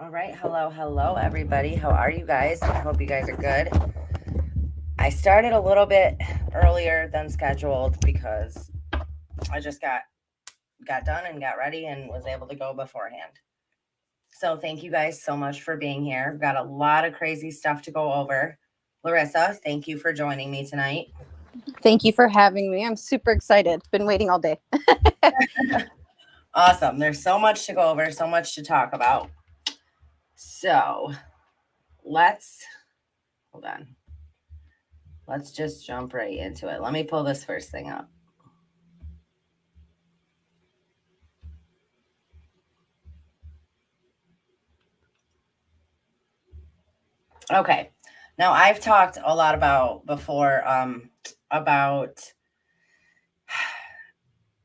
All right. Hello, everybody. How are you guys? I hope you guys are good. I started a little bit earlier than scheduled because I just got done and got ready and was able to go beforehand. So thank you guys so much for being here. We've got a lot of crazy stuff to go over. Larissa, thank you for joining me tonight. Thank you for having me. I'm super excited. Been waiting all day. Awesome. There's so much to go over, so much to talk about. So let's hold on. Let's just jump right into it. Let me pull this first thing up. Okay. Now I've talked a lot about before about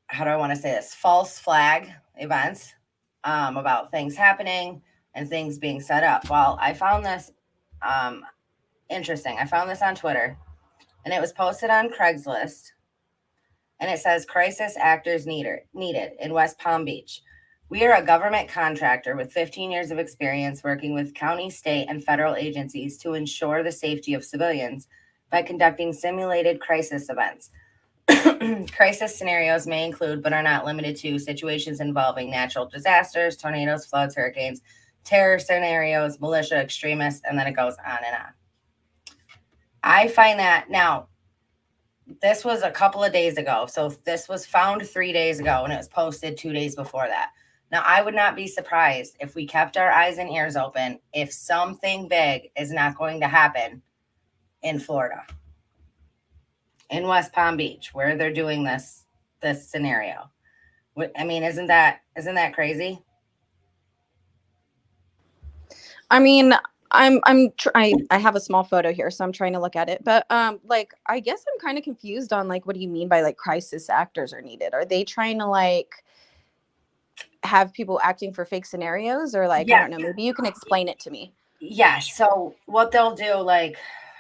how do I want to say this? False flag events, about things happening and things being set up. Well, I found this um interesting. I found this on Twitter and it was posted on Craigslist and it says crisis actors needed in West Palm Beach. We are a government contractor with 15 years of experience working with county, state, and federal agencies to ensure the safety of civilians by conducting simulated crisis events. Crisis scenarios may include, but are not limited to, situations involving natural disasters, tornadoes, floods, hurricanes, terror scenarios, militia, extremists, and then it goes on and on. I find that now, this was a couple of days ago. So this was found 3 days ago and it was posted 2 days before that. Now, I would not be surprised if we kept our eyes and ears open if something big is not going to happen in Florida, in West Palm Beach, where they're doing this scenario. I mean, isn't that crazy? I mean, I have a small photo here, so I'm trying to look at it. But like I guess I'm kind of confused on like what do you mean by like crisis actors are needed? Are they trying to like have people acting for fake scenarios or like I Yeah, don't know, maybe you can explain it to me. yes. So what they'll do, like,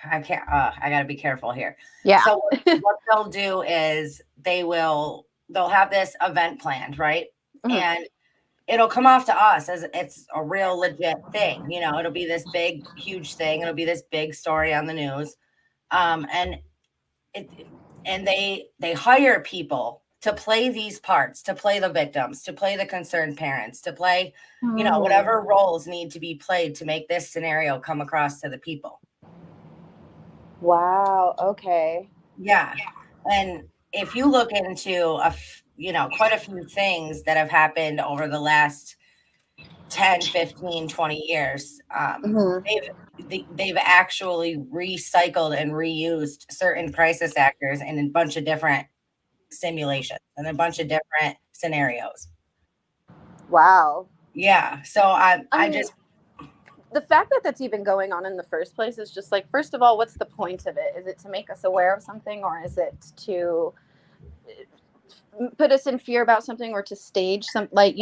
I can't. I got to be careful here. Yeah. So what they'll do is they'll have this event planned, right? Mhm. And it'll come off to us as it's a real legit thing. It'll be this big, huge thing. It'll be this big story on the news. And it and they hire people to play these parts, to play the victims, to play the concerned parents, to play, Oh, whatever roles need to be played to make this scenario come across to the people. wow. Okay. Yeah. And if you look into quite a few things that have happened over the last 10, 15, 20 years, Hmm. they've actually recycled and reused certain crisis actors in a bunch of different simulations and a bunch of different scenarios. Wow. Yeah. So I I mean, just the fact that that's even going on in the first place is just like, first of all, what's the point of it? Is it to make us aware of something, or is it to put us in fear about something, or to stage some, like,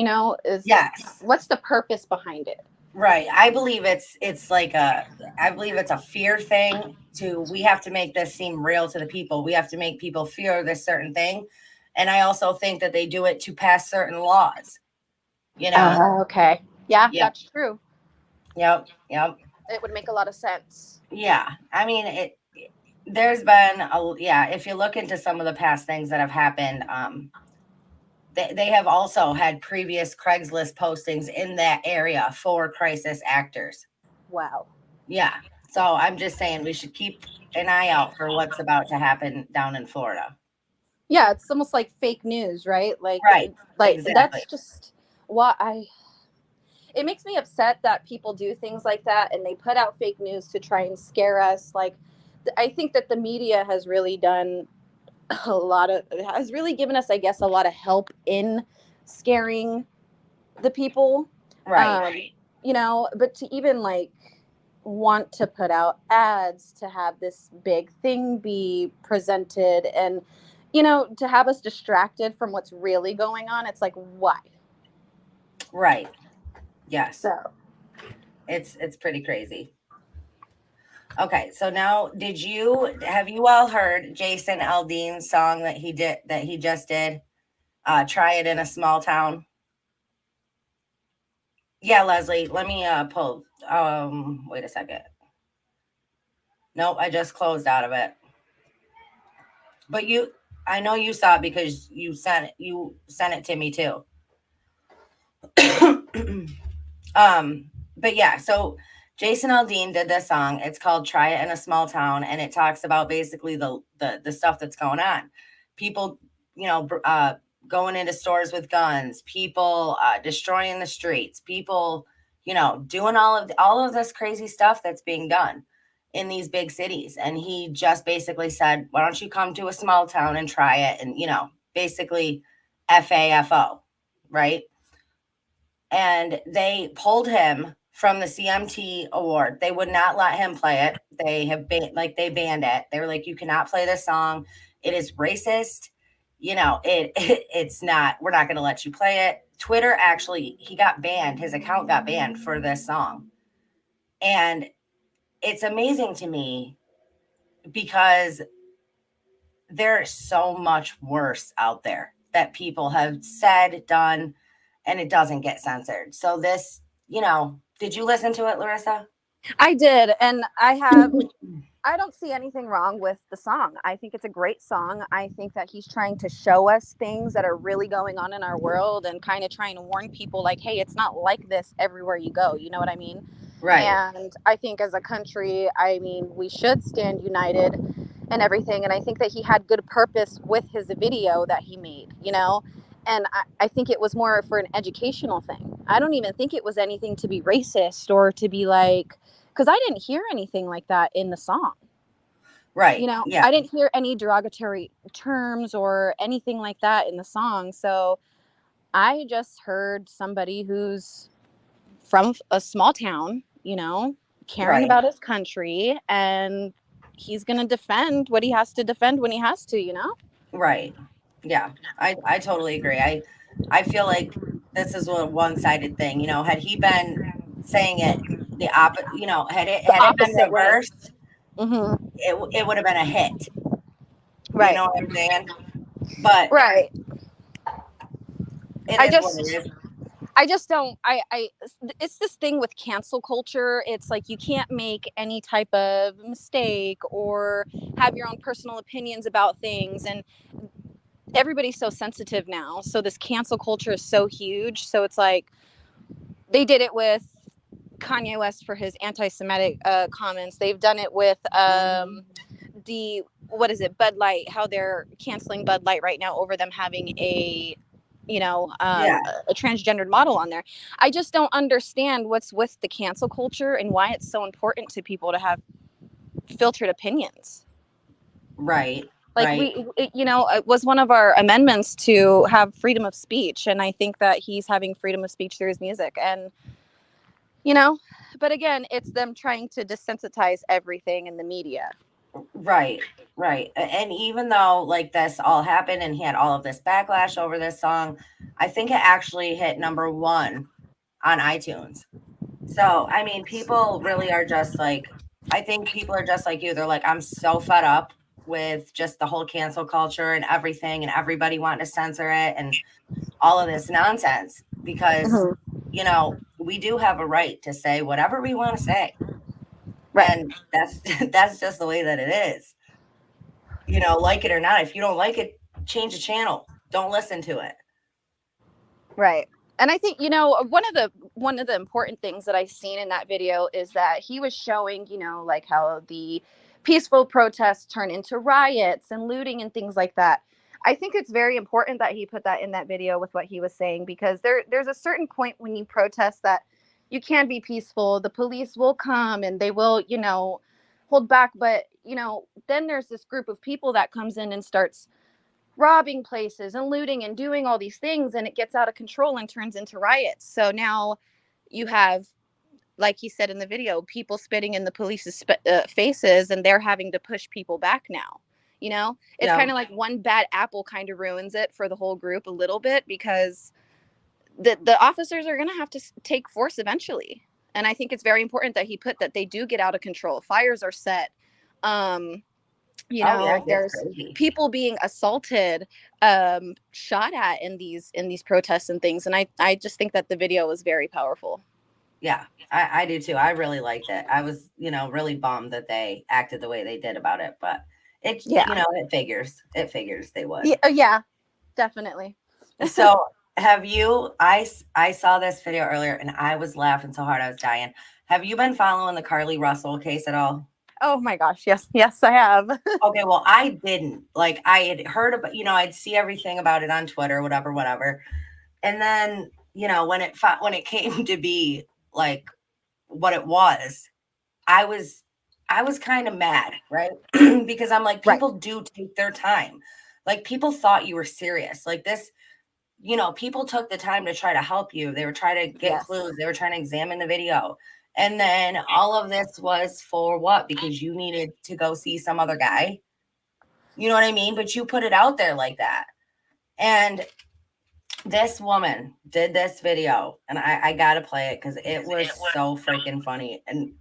is yes. what's the purpose behind it? Right. I believe it's a fear thing to we have to make this seem real to the people. We have to make people fear this certain thing. And I also think that they do it to pass certain laws, you know? Okay. Yeah, Yep. that's true. Yep. Yep. It would make a lot of sense. Yeah. I mean there's been yeah, if you look into some of the past things that have happened, they have also had previous Craigslist postings in that area for crisis actors. Wow. Yeah. So I'm just saying we should keep an eye out for what's about to happen down in Florida. Yeah, it's almost like fake news, right? Right. Like Exactly. that's just why I it makes me upset that people do things like that and they put out fake news to try and scare us. Like I think that the media has really done a lot of has really given us, I guess, a lot of help in scaring the people. Right. um but to even like want to put out ads to have this big thing be presented, and to have us distracted from what's really going on, it's like, why? Right. Yes. So It's pretty crazy. Okay, so now have you all heard Jason Aldean's song that he just did? Try it in a small town. Yeah, Leslie, let me pull. Wait a second. Nope, I just closed out of it. But I know you saw it because you sent it to me too. But yeah, so Jason Aldean did this song. It's called "Try It in a Small Town," and it talks about basically the stuff that's going on. People, going into stores with guns, people destroying the streets, people, doing all of this crazy stuff that's being done in these big cities. And he just basically said, "Why don't you come to a small town and try it?" And basically, FAFO, right? And they pulled him from the CMT award. They would not let him play it. They banned it. They were like, "You cannot play this song. It is racist. It's not. We're not going to let you play it." Twitter actually, he got banned. His account got banned for this song, and it's amazing to me because there's so much worse out there that people have said, done, and it doesn't get censored. So this, did you listen to it, Larissa? I did, and I don't see anything wrong with the song. I think it's a great song. I think that he's trying to show us things that are really going on in our world and kind of trying to warn people like, hey, it's not like this everywhere you go. You know what I mean? Right. And I think as a country, I mean, we should stand united and everything. And I think that he had good purpose with his video that he made, you know? And I think it was more for an educational thing. I don't even think it was anything to be racist or to be like, because I didn't hear anything like that in the song. Right. You know, Yeah. I didn't hear any derogatory terms or anything like that in the song. So I just heard somebody who's from a small town, you know, caring Right. about his country, and he's going to defend what he has to defend when he has to, you know? Right. Yeah. I totally agree. I feel like this is a one-sided thing. Had he been saying it the opposite, The had it been opposite way. reversed, Mm-hmm. it would have been a hit. You Right. know what I'm saying? But Right. it I is what just it is. I just don't it's this thing with cancel culture. It's like you can't make any type of mistake or have your own personal opinions about things, and everybody's so sensitive now. So this cancel culture is so huge. So it's like they did it with Kanye West for his anti-Semitic comments. They've done it with Mhm. the what is it, Bud Light? How they're canceling Bud Light right now over them having Yeah. a transgendered model on there. I just don't understand what's with the cancel culture and why it's so important to people to have filtered opinions. Right. Like Right. it was one of our amendments to have freedom of speech, and I think that he's having freedom of speech through his music, and you know, but again, it's them trying to desensitize everything in the media. Right, right. And even though like this all happened and he had all of this backlash over this song, I think it actually hit number one on iTunes. So, I mean, people really are just like, I think people are just like you. They're like, I'm so fed up with just the whole cancel culture and everything and everybody wanting to censor it and all of this nonsense because, Mhm. we do have a right to say whatever we want to say. Right. And that's that's just the way that it is. Like it or not. If you don't like it, change the channel. Don't listen to it. Right. And I think, one of the important things that I've seen in that video is that he was showing, like how the peaceful protests turn into riots and looting and things like that. I think it's very important that he put that in that video with what he was saying, because there's a certain point when you protest that you can be peaceful. The police will come and they will, hold back, but then there's this group of people that comes in and starts robbing places and looting and doing all these things, and it gets out of control and turns into riots. So now you have, like he said in the video, people spitting in the police's faces, and they're having to push people back now. It's Yeah. kind of like one bad apple kind of ruins it for the whole group a little bit, because the officers are going to have to take force eventually. And I think it's very important that he put that they do get out of control. Fires are set. um Oh yeah, it gets there's crazy. people being assaulted, shot at in these protests and things, and I just think that the video was very powerful. Yeah, I do too. I really liked it. I was, really bummed that they acted the way they did about it, but it, Yeah. it figures. It figures they would. Yeah, definitely. So have you, I saw this video earlier and I was laughing so hard I was dying. Have you been following the Carlee Russell case at all? Oh my gosh, yes, I have. Okay, well, I didn't. Like, I had heard about, I'd see everything about it on Twitter, whatever. And then, when it came to be like what it was, I was kind of mad, right? Because I'm like, Right. people do take their time. Like, people thought you were serious. Like this, people took the time to try to help you. They were trying to get clues. They were trying to examine the video. And then all of this was for what? Because you needed to go see some other guy. You know what I mean? But you put it out there like that. And this woman did this video, and I gotta play it because it was so freaking funny. And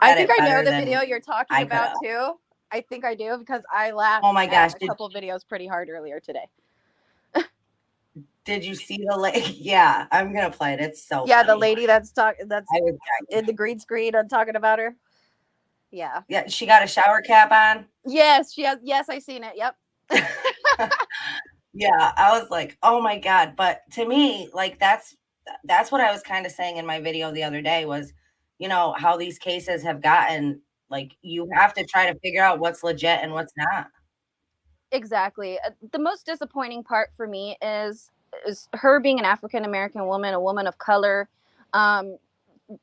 I think I know the video you're talking about too. I think I do because I laughed. Oh my gosh, at a couple videos pretty hard earlier today. Did you see the lady? Yeah, I'm gonna play it. It's so yeah, funny. The lady that's in the green screen. I'm talking about her. Yeah. Yeah, she got a shower cap on. Yes, she has. Yes, I seen it. Yep. Yeah, I was like, oh my God. But to me, like that's what I was kind of saying in my video the other day was, how these cases have gotten, like, you have to try to figure out what's legit and what's not. Exactly. The most disappointing part for me is her being an African American woman, a woman of color.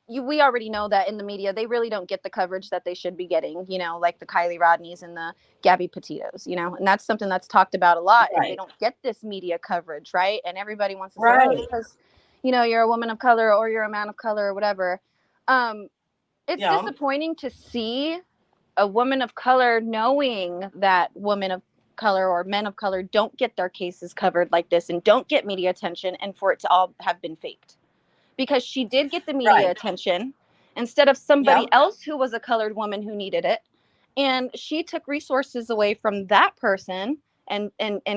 We already know that in the media, they really don't get the coverage that they should be getting, like the Kylie Rodneys and the Gabby Petito's, and that's something that's talked about a lot. Right. And they don't get this media coverage, right? And everybody wants to say, oh, because, you're a woman of color or you're a man of color or whatever. It's disappointing to see a woman of color knowing that women of color or men of color don't get their cases covered like this and don't get media attention, and for it to all have been faked. Because she did get the media attention instead of somebody else who was a colored woman who needed it. And she took resources away from that person and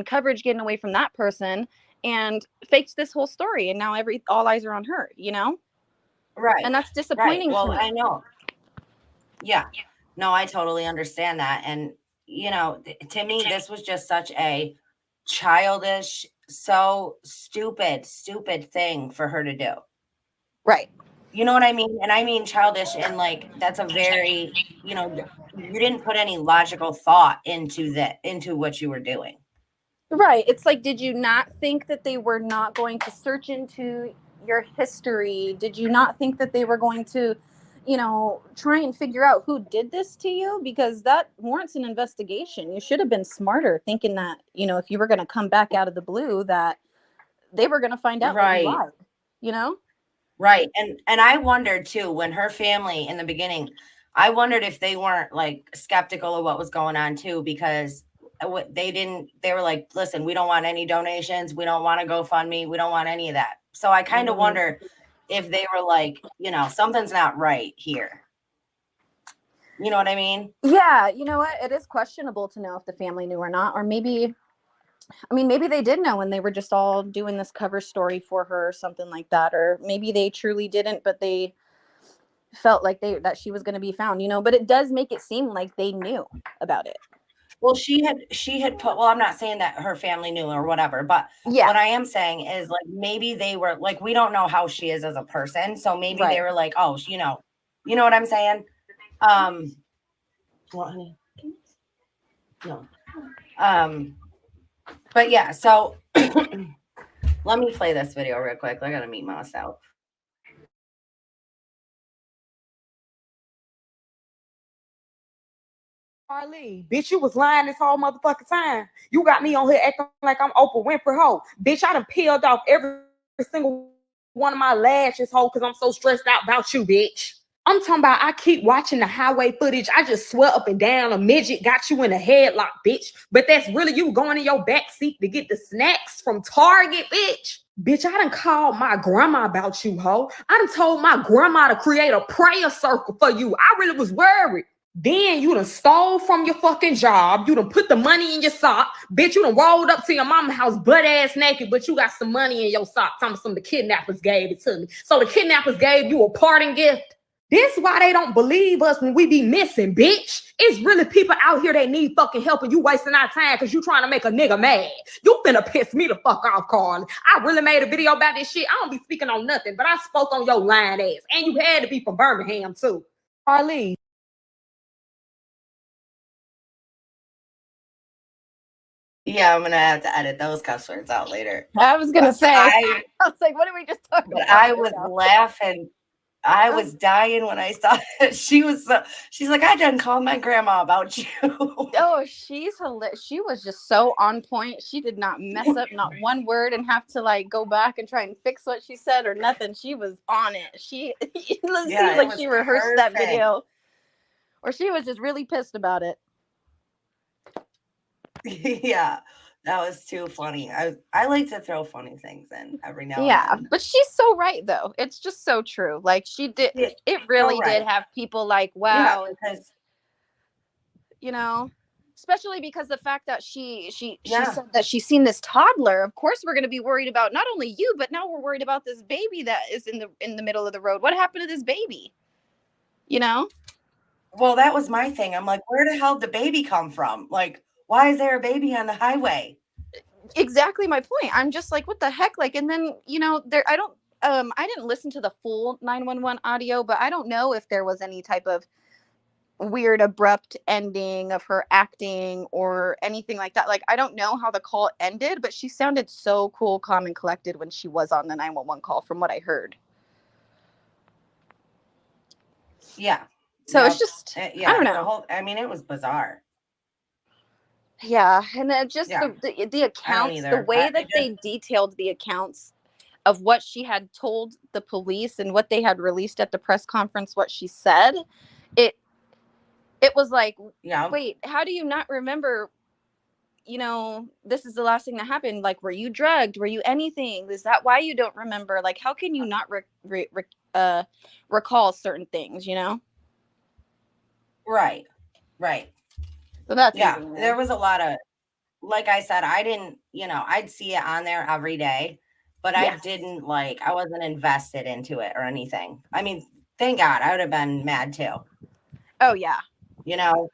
coverage getting away from that person and faked this whole story. And now all eyes are on her, Right. And that's disappointing to me. I know. Yeah. No, I totally understand that. And, to me, this was just such a childish, so stupid thing for her to do. Right. You know what I mean? And I mean childish, and like that's a very, you didn't put any logical thought into what you were doing. Right. It's like, did you not think that they were not going to search into your history? Did you not think that they were going to, try and figure out who did this to you? Because that warrants an investigation. You should have been smarter, thinking that, if you were going to come back out of the blue, that they were going to find out that you lied, Right. And I wondered too, when her family in the beginning, I wondered if they weren't like skeptical of what was going on too, because they were like, listen, we don't want any donations. We don't want to GoFundMe. We don't want any of that. So I kind of wonder if they were like, something's not right here. You know what I mean? Yeah. You know what? It is questionable to know if the family knew or not, or maybe they did know and they were just all doing this cover story for her or something like that. Or maybe they truly didn't, but they felt like that she was going to be found, but it does make it seem like they knew about it. Well, she had put, well, I'm not saying that her family knew or whatever, but what I am saying is like, maybe they were like, we don't know how she is as a person. So maybe they were like, oh, you know what I'm saying? What, honey? No. But yeah, so let me play this video real quick. I gotta meet myself. Carlee, bitch, you was lying this whole motherfucking time. You got me on here acting like I'm Oprah Winfrey hoe. Bitch, I done peeled off every single one of my lashes hoe because I'm so stressed out about you, bitch. I'm talking about I keep watching the highway footage. I just swear up and down a midget got you in a headlock, bitch. But that's really you going in your back seat to get the snacks from Target, bitch. Bitch, I done called my grandma about you, hoe. I done told my grandma to create a prayer circle for you. I really was worried. Then you done stole from your fucking job. You done put the money in your sock. Bitch, you done rolled up to your mama's house butt ass naked, but you got some money in your sock. Telling some the kidnappers gave it to me. So the kidnappers gave you a parting gift. This why they don't believe us when we be missing, bitch. It's really people out here that need fucking help and you wasting our time because you trying to make a nigga mad. You finna piss me the fuck off, Carlee. I really made a video about this shit. I don't be speaking on nothing, but I spoke on your lying ass. And you had to be from Birmingham, too. Carlee. Yeah, I'm gonna have to edit those cuss words out later. I was gonna say. I was like, what did we just talk about? But I was laughing. I was dying when I saw it. She's like, I done called my grandma about you. Oh, she's hilarious. She was just so on point. She did not mess up not one word and have to like go back and try and fix what she said or nothing. She was on it. She seems like she rehearsed that video, or she was just really pissed about it. Yeah, that was too funny. I like to throw funny things in every now and then. But she's so right though. It's just so true. Like she did, it really did have people like, wow, because you know, especially because the fact that she said that she's seen this toddler. Of course, we're going to be worried about not only you, but now we're worried about this baby that is in the middle of the road. What happened to this baby? You know? Well, that was my thing. I'm like, where the hell did the baby come from? Like, why is there a baby on the highway? Exactly my point. I'm just like, what the heck? Like, and then, you know, I didn't listen to the full 911 audio, but I don't know if there was any type of weird abrupt ending of her acting or anything like that. Like, I don't know how the call ended, but she sounded so cool, calm, and collected when she was on the 911 call from what I heard. Yeah. So it's just, I don't know. I mean, it was bizarre. Yeah, and then just the accounts, the way that they detailed the accounts of what she had told the police and what they had released at the press conference, what she said, it was like, wait, how do you not remember? You know, this is the last thing that happened. Like, were you drugged? Were you anything? Is that why you don't remember? Like, how can you not recall certain things? You know? Right. So that's there was a lot of, like I said, I didn't, I'd see it on there every day, but I didn't I wasn't invested into it or anything. I mean, thank God, I would have been mad too. Oh yeah. Oh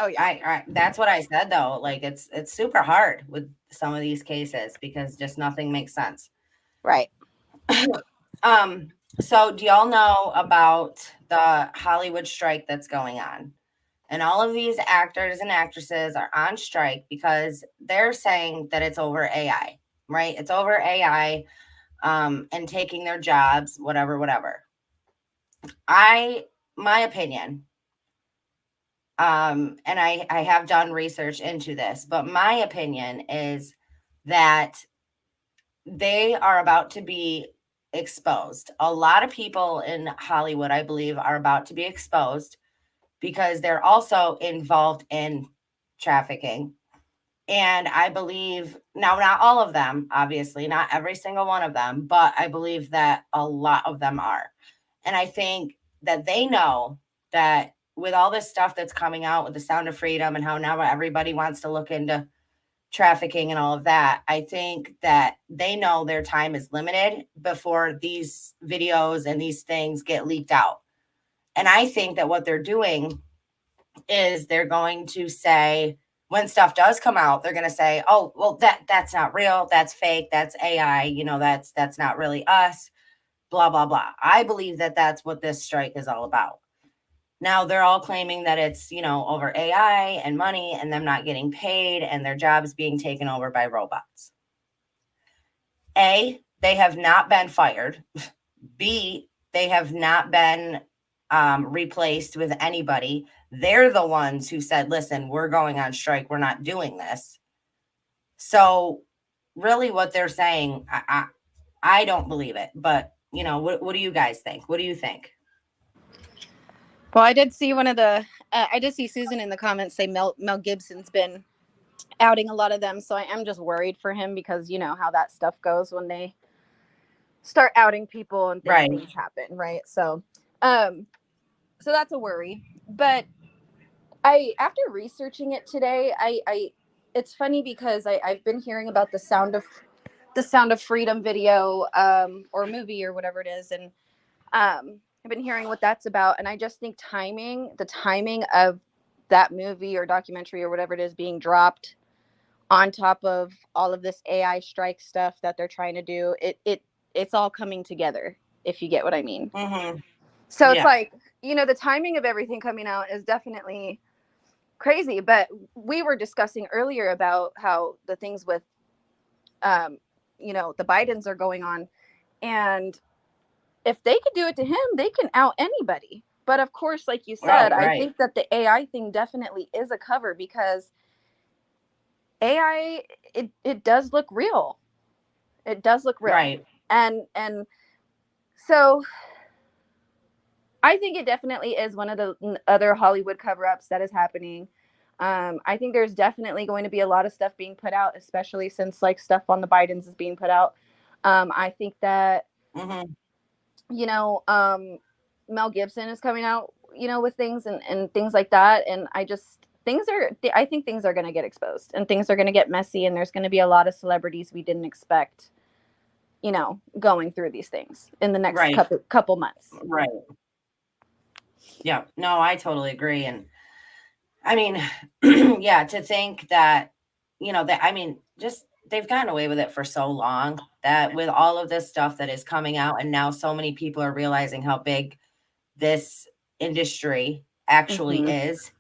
yeah. I that's what I said though. Like it's super hard with some of these cases because just nothing makes sense. Right. So do y'all know about the Hollywood strike that's going on? And all of these actors and actresses are on strike because they're saying that it's over AI, right? It's over AI and taking their jobs, whatever. My opinion, and I have done research into this, but my opinion is that they are about to be exposed. A lot of people in Hollywood, I believe, are about to be exposed because they're also involved in trafficking. And I believe, now, not all of them, obviously, not every single one of them, but I believe that a lot of them are. And I think that they know that with all this stuff that's coming out with the Sound of Freedom and how now everybody wants to look into trafficking and all of that, I think that they know their time is limited before these videos and these things get leaked out. And I think that what they're doing is they're going to say, when stuff does come out, they're going to say, oh, well, that's not real. That's fake. That's AI. That's not really us, blah, blah, blah. I believe that that's what this strike is all about. Now they're all claiming that it's, over AI and money and them not getting paid and their jobs being taken over by robots. A, they have not been fired. B, they have not been replaced with anybody. They're the ones who said, listen, we're going on strike. We're not doing this. So really what they're saying, I don't believe it. But, what do you guys think? What do you think? Well, I did see I did see Susan in the comments say Mel Gibson's been outing a lot of them. So I am just worried for him because you know how that stuff goes when they start outing people and things happen. Right. So that's a worry. But After researching it today, I it's funny because I've been hearing about the Sound of Freedom video, or movie or whatever it is, and I've been hearing what that's about, and I just think the timing of that movie or documentary or whatever it is being dropped on top of all of this AI strike stuff that they're trying to do, it's all coming together, if you get what I mean. Mm-hmm. So it's Yeah. like, the timing of everything coming out is definitely crazy. But we were discussing earlier about how the things with, the Bidens are going on. And if they could do it to him, they can out anybody. But of course, like you said, Oh, I right. think that the AI thing definitely is a cover, because AI, it does look real. It does look real. Right. And so I think it definitely is one of the other Hollywood cover-ups that is happening. I think there's definitely going to be a lot of stuff being put out, especially since like stuff on the Bidens is being put out. I think that, Mm-hmm. Mel Gibson is coming out, with things and things like that. And I think things are going to get exposed and things are going to get messy, and there's going to be a lot of celebrities we didn't expect, going through these things in the next Right. couple months. Right. Yeah. No, I totally agree. And I mean, yeah, to think that, just they've gotten away with it for so long that with all of this stuff that is coming out, and now so many people are realizing how big this industry actually Mhm. is.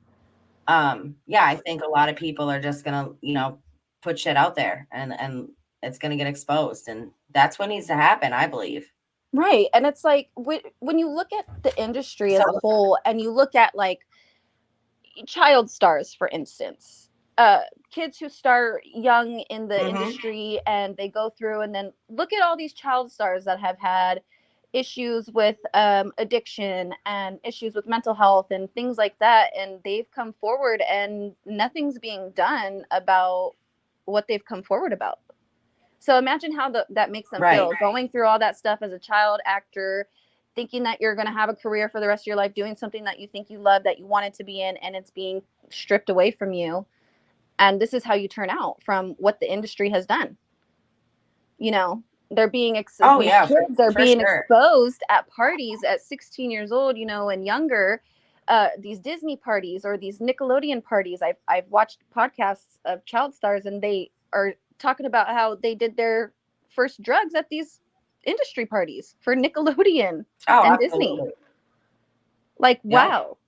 Yeah, I think a lot of people are just gonna, put shit out there, and it's gonna get exposed, and that's what needs to happen, I believe. Right. And it's like when you look at the industry So as a whole, and you look at like child stars, for instance, kids who start young in the mhm, industry and they go through, and then look at all these child stars that have had issues with addiction and issues with mental health and things like that. And they've come forward and nothing's being done about what they've come forward about. So imagine how that makes them right, feel, going through all that stuff as a child actor, thinking that you're going to have a career for the rest of your life, doing something that you think you love, that you wanted to be in, and it's being stripped away from you. And this is how you turn out from what the industry has done. They're being oh these yeah, kids are for being sure. exposed at parties at 16 years old, and younger. These Disney parties or these Nickelodeon parties. I've watched podcasts of child stars, and they are talking about how they did their first drugs at these industry parties for Nickelodeon Oh, and Disney. absolutely. Like, Yep. wow.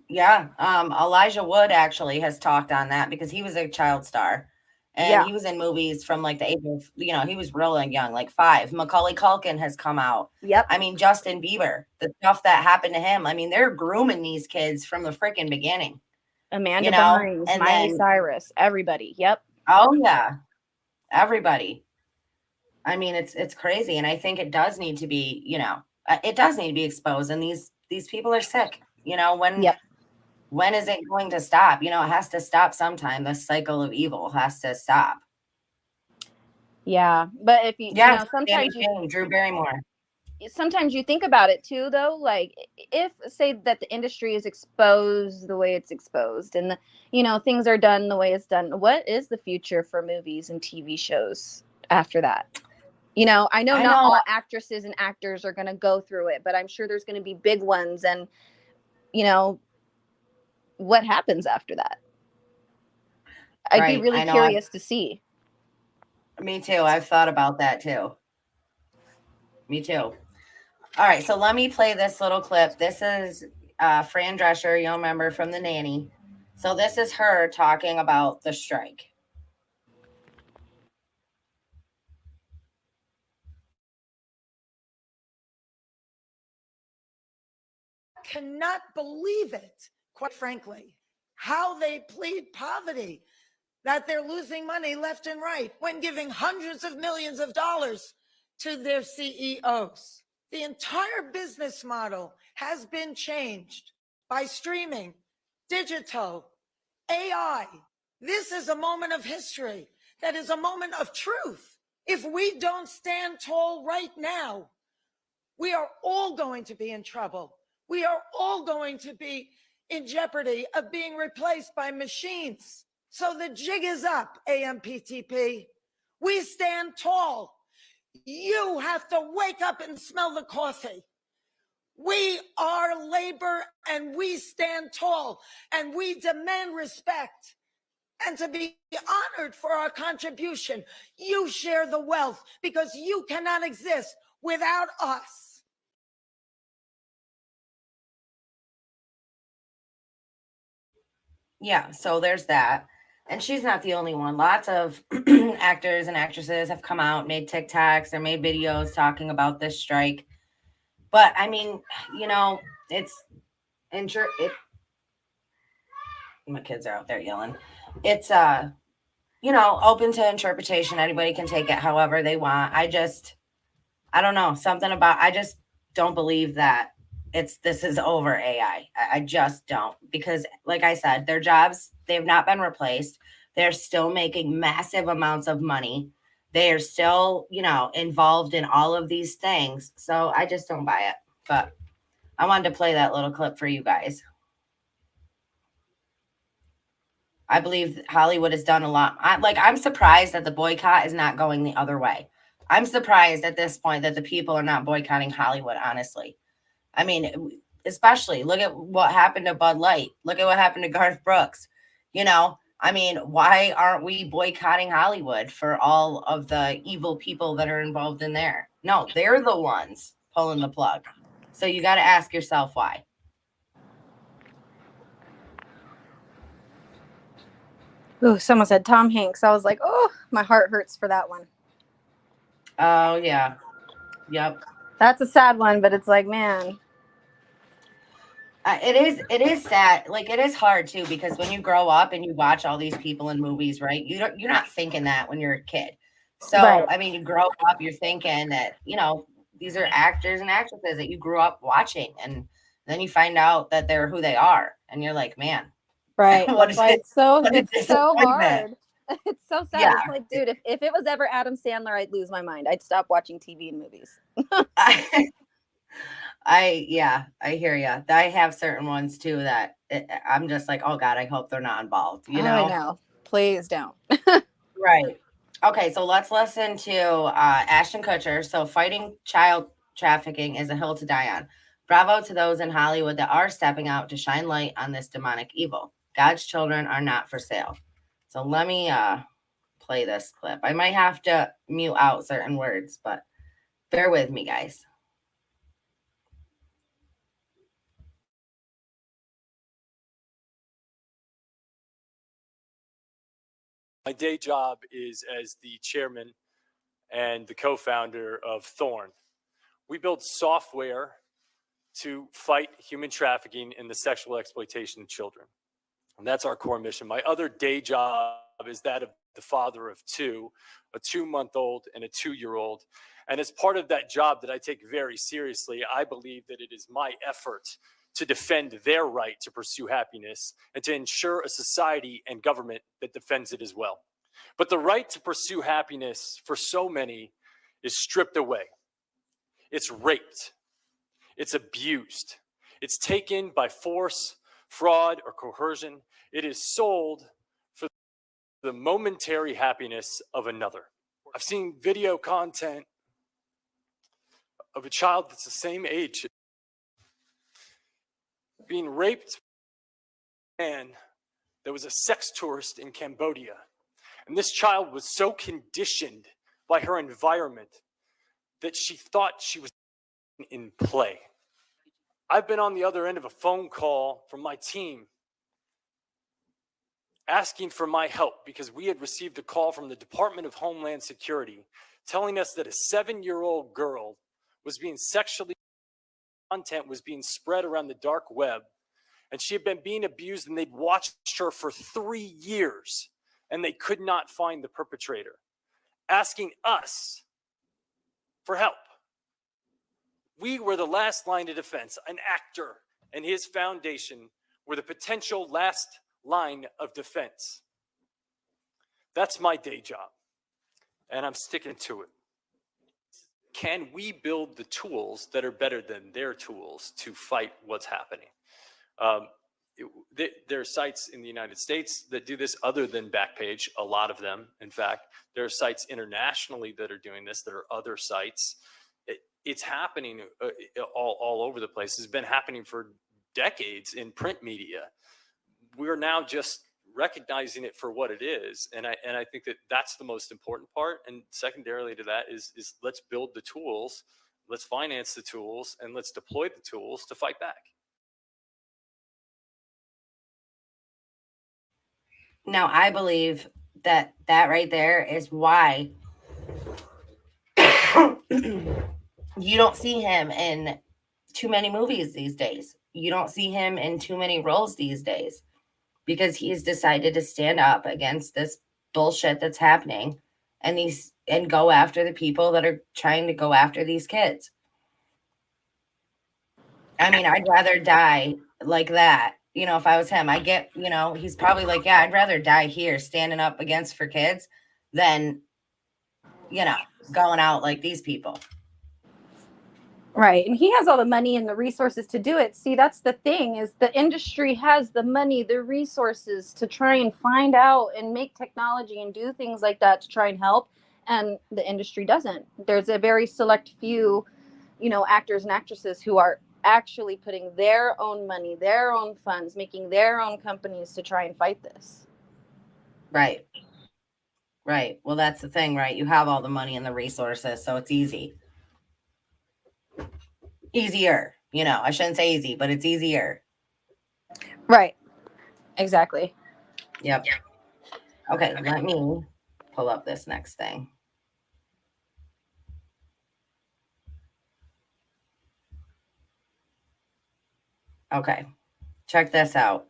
Yeah. Elijah Wood actually has talked on that because he was a child star. And Yeah. he was in movies from like the age of, he was really young, like 5. Macaulay Culkin has come out. Yep. I mean, Justin Bieber, the stuff that happened to him. I mean, they're grooming these kids from the freaking beginning, Amanda Bynes, and Miley then, Cyrus, everybody. Yep. oh yeah, everybody. I mean, it's crazy. And I think it does need to be, it does need to be exposed. And these people are sick, Yep. when is it going to stop? It has to stop sometime. The cycle of evil has to stop. Yeah. But if you, Yeah, Sammy sometimes King, Drew Barrymore. you think about it too, though, like if say that the industry is exposed the way it's exposed, and things are done the way it's done, what is the future for movies and TV shows after that? I know I not know. all actresses and actors are going to go through it, but I'm sure there's going to be big ones. And what happens after that? I'd be Right. really I know. curious to see. Me too. I've thought about that too. Me too. All right. So let me play this little clip. This is Fran Drescher, you'll remember from The Nanny. So this is her talking about the strike. Cannot believe it, quite frankly, how they plead poverty, that they're losing money left and right when giving hundreds of millions of dollars to their CEOs. The entire business model has been changed by streaming, digital, AI. This is a moment of history. That is a moment of truth. If we don't stand tall right now, we are all going to be in trouble. We are all going to be in jeopardy of being replaced by machines. So the jig is up, AMPTP. We stand tall. You have to wake up and smell the coffee. We are labor and we stand tall and we demand respect and to be honored for our contribution. You share the wealth because you cannot exist without us. Yeah, so there's that. And she's not the only one. Lots of actors and actresses have come out, made TikToks or made videos talking about this strike. But I mean, you know, it's my kids are out there yelling. It's you know, open to interpretation. Anybody can take it however they want. I don't know, something about I just don't believe that this is over AI. I just don't, because like I said, their jobs, they've not been replaced. They're still making massive amounts of money. They are still, you know, involved in all of these things. So I just don't buy it. But I wanted to play that little clip for you guys. I believe Hollywood has done a lot. I'm surprised that the boycott is not going the other way. I'm surprised at this point that the people are not boycotting Hollywood, honestly. I mean, especially look at what happened to Bud Light. Look at what happened to Garth Brooks. You know, I mean, why aren't we boycotting Hollywood for all of the evil people that are involved in there? No, they're the ones pulling the plug. So you got to ask yourself why. Ooh, someone said Tom Hanks. I was like, oh, my heart hurts for that one. Oh, yeah. Yep. That's a sad one, but it's like, man. It is sad. Like, it is hard too, because when you grow up and you watch all these people in movies, right? You're not thinking that when you're a kid. So, Right. I mean, you grow up, you're thinking that, you know, these are actors and actresses that you grew up watching, and then you find out that they're who they are, and you're like, man, Right. what That's is why it? it's so What a it's so disappointment. hard. It's so sad. Yeah. It's like, dude, if it was ever Adam Sandler, I'd lose my mind. I'd stop watching TV and movies. I hear you. I have certain ones too that I'm just like, oh God, I hope they're not involved. You know? I know. Please don't. Right. Okay, so let's listen to Ashton Kutcher. So, fighting child trafficking is a hill to die on. Bravo to those in Hollywood that are stepping out to shine light on this demonic evil. God's children are not for sale. So let me play this clip. I might have to mute out certain words, but bear with me, guys. My day job is as the chairman and the co-founder of Thorn. We build software to fight human trafficking and the sexual exploitation of children. And that's our core mission. My other day job is that of the father of two, a 2-month-old and a 2-year-old. And as part of that job that I take very seriously, I believe that it is my effort to defend their right to pursue happiness and to ensure a society and government that defends it as well. But the right to pursue happiness for so many is stripped away. It's raped. It's abused. It's taken by force, fraud, or coercion. It is sold for the momentary happiness of another. I've seen video content of a child that's the same age being raped by a man that was a sex tourist in Cambodia. And this child was so conditioned by her environment that she thought she was in play. I've been on the other end of a phone call from my team asking for my help because we had received a call from the Department of Homeland Security telling us that a 7-year-old girl was being sexually content was being spread around the dark web, and she had been being abused, and they'd watched her for 3 years and they could not find the perpetrator, asking us for help. We were the last line of defense. An actor and his foundation were the potential last line of defense. That's my day job, and I'm sticking to it. Can we build the tools that are better than their tools to fight what's happening? there are sites in the United States that do this other than Backpage, a lot of them. In fact, there are sites internationally that are doing this. There are other sites. It's happening all over the place. It's been happening for decades in print media. We're now just recognizing it for what it is. And I think that that's the most important part. And secondarily to that is let's build the tools, let's finance the tools, and let's deploy the tools to fight back. Now, I believe that right there is why you don't see him in too many movies these days. You don't see him in too many roles these days, because he's decided to stand up against this bullshit that's happening and go after the people that are trying to go after these kids. I mean, I'd rather die like that. You know, if I was him, I get, you know, he's probably like, yeah, I'd rather die here standing up against for kids than, you know, going out like these people. Right. And he has all the money and the resources to do it. See, that's the thing, is the industry has the money, the resources to try and find out and make technology and do things like that to try and help. And the industry doesn't. There's a very select few, you know, actors and actresses who are actually putting their own money, their own funds, making their own companies to try and fight this. Right. Right. Well, that's the thing, right? You have all the money and the resources, so it's easy. Easier. You know, I shouldn't say easy, but it's easier. Right. Exactly. Yep. Okay, let me pull up this next thing. Okay, check this out.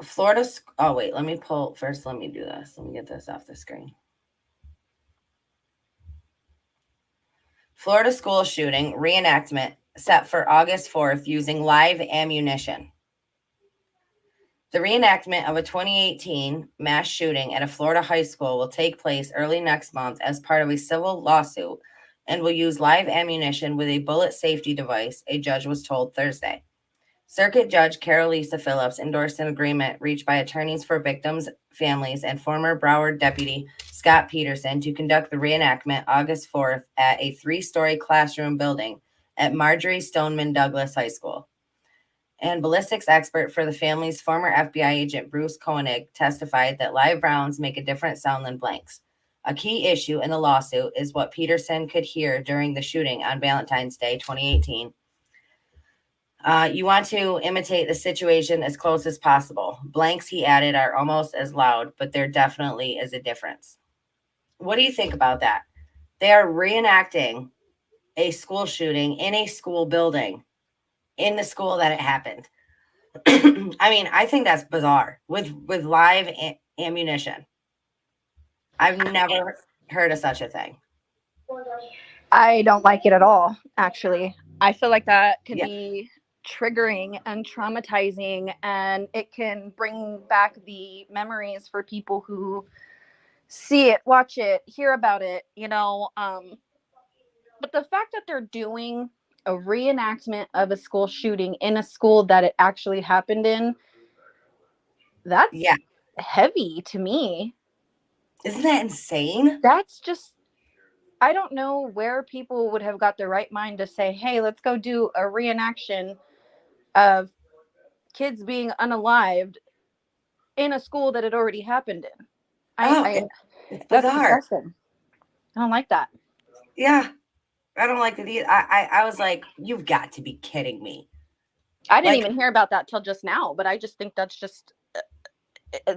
Florida. Oh, wait, let me pull first. Let me do this. Let me get this off the screen. Florida school shooting reenactment set for August 4th using live ammunition. The reenactment of a 2018 mass shooting at a Florida high school will take place early next month as part of a civil lawsuit and will use live ammunition with a bullet safety device, a judge was told Thursday. Circuit Judge Carlee Russell endorsed an agreement reached by attorneys for victims' families and former Broward Deputy Scott Peterson to conduct the reenactment August 4th at a 3-story classroom building at Marjorie Stoneman Douglas High School. And ballistics expert for the family's former FBI agent Bruce Koenig testified that live rounds make a different sound than blanks. A key issue in the lawsuit is what Peterson could hear during the shooting on Valentine's Day 2018. You want to imitate the situation as close as possible. Blanks, he added, are almost as loud, but there definitely is a difference. What do you think about that? They are reenacting a school shooting in a school building, in the school that it happened. I mean, I think that's bizarre with live ammunition. I've never heard of such a thing. I don't like it at all, actually. I feel like that can be triggering and traumatizing, and it can bring back the memories for people who see it, watch it, hear about it, you know. But the fact that they're doing a reenactment of a school shooting in a school that it actually happened in, that's heavy to me. Isn't that insane? That's just, I don't know where people would have got the right mind to say, hey, let's go do a reenaction of kids being unalived in a school that it already happened in. It's that's bizarre. disgusting. I don't like that. Yeah, I don't like it either. I was like, you've got to be kidding me. I didn't even hear about that till just now, but I just think that's just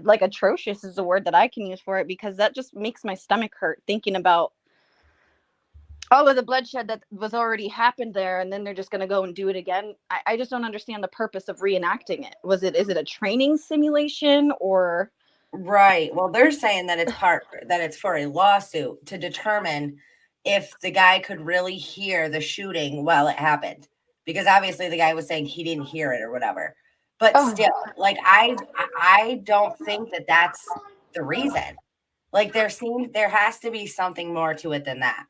like atrocious is the word that I can use for it, because that just makes my stomach hurt thinking about all of the bloodshed that was already happened there, and then they're just going to go and do it again. I just don't understand the purpose of reenacting it. Is it a training simulation or? Right. Well, they're saying that it's for a lawsuit to determine if the guy could really hear the shooting while it happened, because obviously the guy was saying he didn't hear it or whatever. But still, like I don't think that that's the reason. Like there has to be something more to it than that.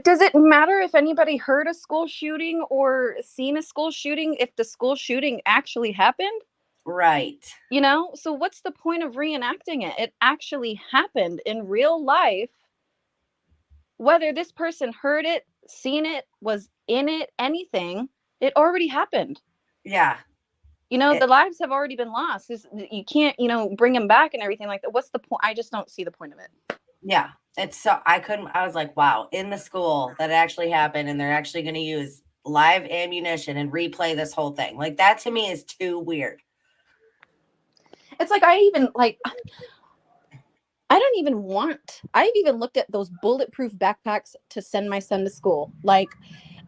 Does it matter if anybody heard a school shooting or seen a school shooting if the school shooting actually happened? Right. You know, so what's the point of reenacting it? It actually happened in real life. Whether this person heard it, seen it, was in it, anything, it already happened. Yeah. You know, It- the lives have already been lost. You can't, you know, bring them back and everything like that. What's the point? I just don't see the point of it. Yeah. It's so I was like, wow, in the school that actually happened, and they're actually going to use live ammunition and replay this whole thing. Like, that to me is too weird. It's like, I've even looked at those bulletproof backpacks to send my son to school. Like,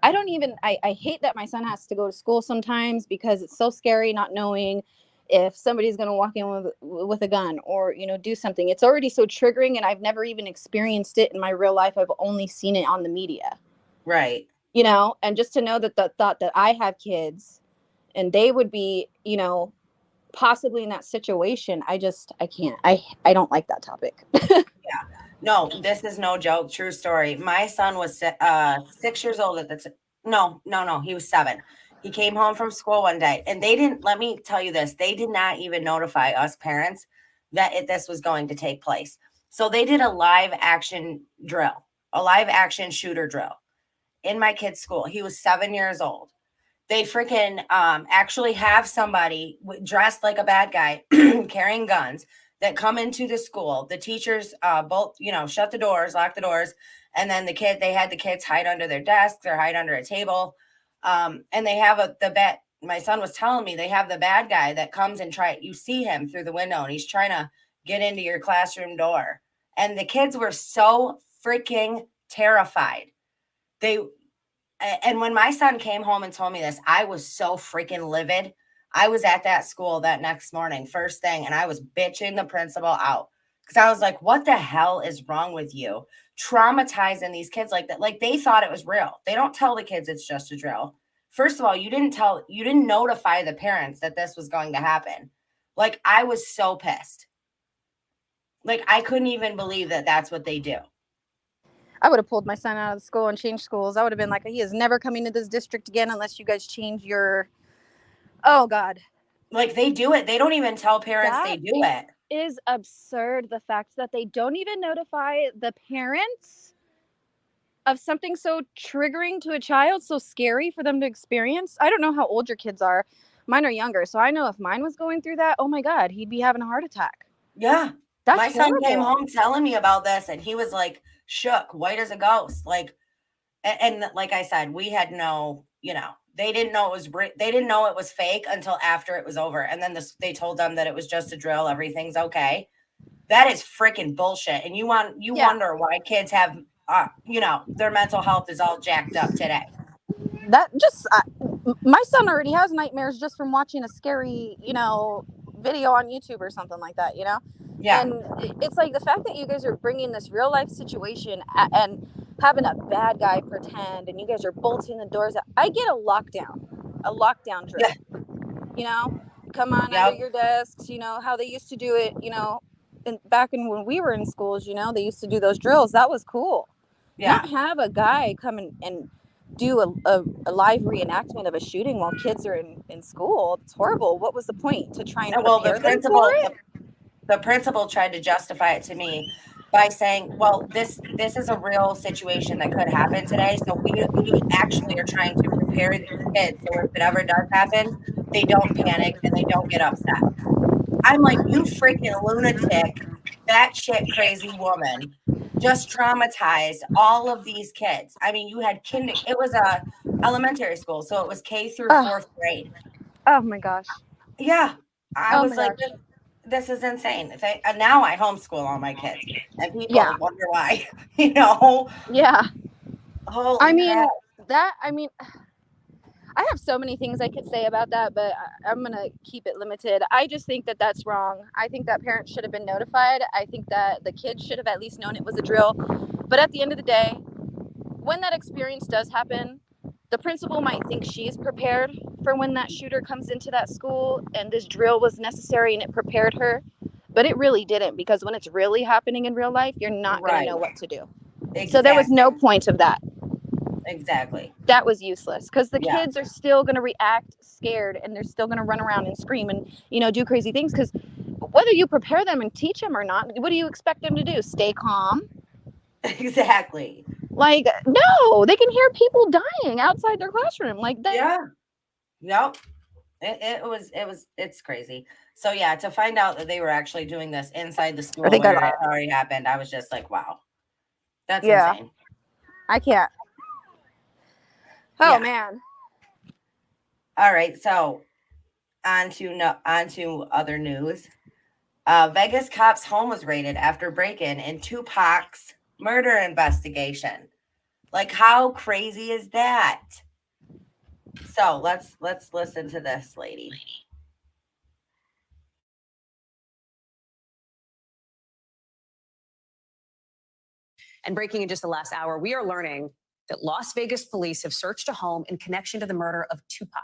I hate that my son has to go to school sometimes because it's so scary not knowing if somebody's going to walk in with a gun or, you know, do something. It's already so triggering, and I've never even experienced it in my real life. I've only seen it on the media, Right. you know, and just to know that the thought that I have kids and they would be, you know, possibly in that situation, I can't. I don't like that topic. No, this is no joke. True story. My son was 6 years old at the no, he was 7. He came home from school one day, and they didn't. Let me tell you this: they did not even notify us parents that this was going to take place. So they did a live action drill, a live action shooter drill in my kid's school. He was 7 years old. They freaking actually have somebody dressed like a bad guy carrying guns that come into the school. The teachers both, you know, shut the doors, lock the doors, and then they had the kids hide under their desks or hide under a table. And they have my son was telling me they have the bad guy that comes and you see him through the window, and he's trying to get into your classroom door. And the kids were so freaking terrified. And when my son came home and told me this, I was so freaking livid. I was at that school that next morning, first thing, and I was bitching the principal out because I was like, what the hell is wrong with you? Traumatizing these kids like that. Like, they thought it was real. They don't tell the kids it's just a drill. First of all, you didn't notify the parents that this was going to happen. Like, I was so pissed. Like, I couldn't even believe that that's what they do. I would have pulled my son out of the school and changed schools. I would have been like, he is never coming to this district again unless you guys change your. Oh God. Like, they do it. They don't even tell parents they do it. Is absurd. The fact that they don't even notify the parents of something so triggering to a child, so scary for them to experience. I don't know how old your kids are. Mine are younger, so I know if mine was going through that, oh my God, he'd be having a heart attack. Yeah. That's my son horrible. came home telling me about this, and he was like shook, white as a ghost. Like, and like I said, we had no, you know, they didn't know it was fake until after it was over. And then they told them that it was just a drill. Everything's okay. That is freaking bullshit. And you wonder why kids have, you know, their mental health is all jacked up today. That just, my son already has nightmares just from watching a scary, you know, video on YouTube or something like that, you know? Yeah. And it's like the fact that you guys are bringing this real life situation and having a bad guy pretend, and you guys are bolting the doors. I get a lockdown drill. Yeah. You know, come on under your desks. You know how they used to do it. You know, back when we were in schools. You know, they used to do those drills. That was cool. Yeah. Not have a guy come and do a live reenactment of a shooting while kids are in school. It's horrible. What was the point? To try and prepare them for it? The principal tried to justify it to me by saying, well, this is a real situation that could happen today. So we actually are trying to prepare these kids so if it ever does happen, they don't panic and they don't get upset. I'm like, you freaking lunatic, batshit crazy woman, just traumatized all of these kids. I mean, you had it was a elementary school, so it was K through 4th grade. Oh my gosh. Yeah. I was like, this is insane. Now I homeschool all my kids, and people wonder why, you know? Yeah. Holy crap. I mean, I have so many things I could say about that, but I'm going to keep it limited. I just think that that's wrong. I think that parents should have been notified. I think that the kids should have at least known it was a drill. But at the end of the day, when that experience does happen, the principal might think she's prepared for when that shooter comes into that school and this drill was necessary and it prepared her. But it really didn't, because when it's really happening in real life, you're not going to know what to do. Exactly. So there was no point of that. Exactly. That was useless because the Yeah. kids are still going to react scared and they're still going to run around and scream and, you know, do crazy things because whether you prepare them and teach them or not, what do you expect them to do? Stay calm? Exactly. Like, no, they can hear people dying outside their classroom. Like, Yeah. Yep. It's crazy. So yeah, to find out that they were actually doing this inside the school I think I where it lied. already happened, I was just like, wow, that's Yeah. insane. I can't. Oh, Yeah. man. All right, so on to other news. Vegas cops' home was raided after break-in in Tupac's murder investigation. Like, how crazy is that? So let's listen to this lady. And breaking in just the last hour, we are learning that Las Vegas police have searched a home in connection to the murder of Tupac,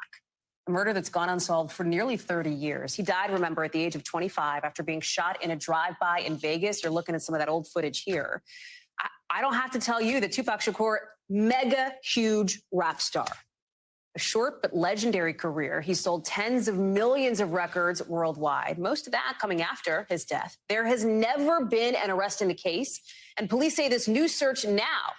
a murder that's gone unsolved for nearly 30 years. He died, remember, at the age of 25 after being shot in a drive-by in Vegas. You're looking at some of that old footage here. I don't have to tell you that Tupac Shakur, mega huge rap star. A short but legendary career. He sold tens of millions of records worldwide, most of that coming after his death. There has never been an arrest in the case, and police say this new search now,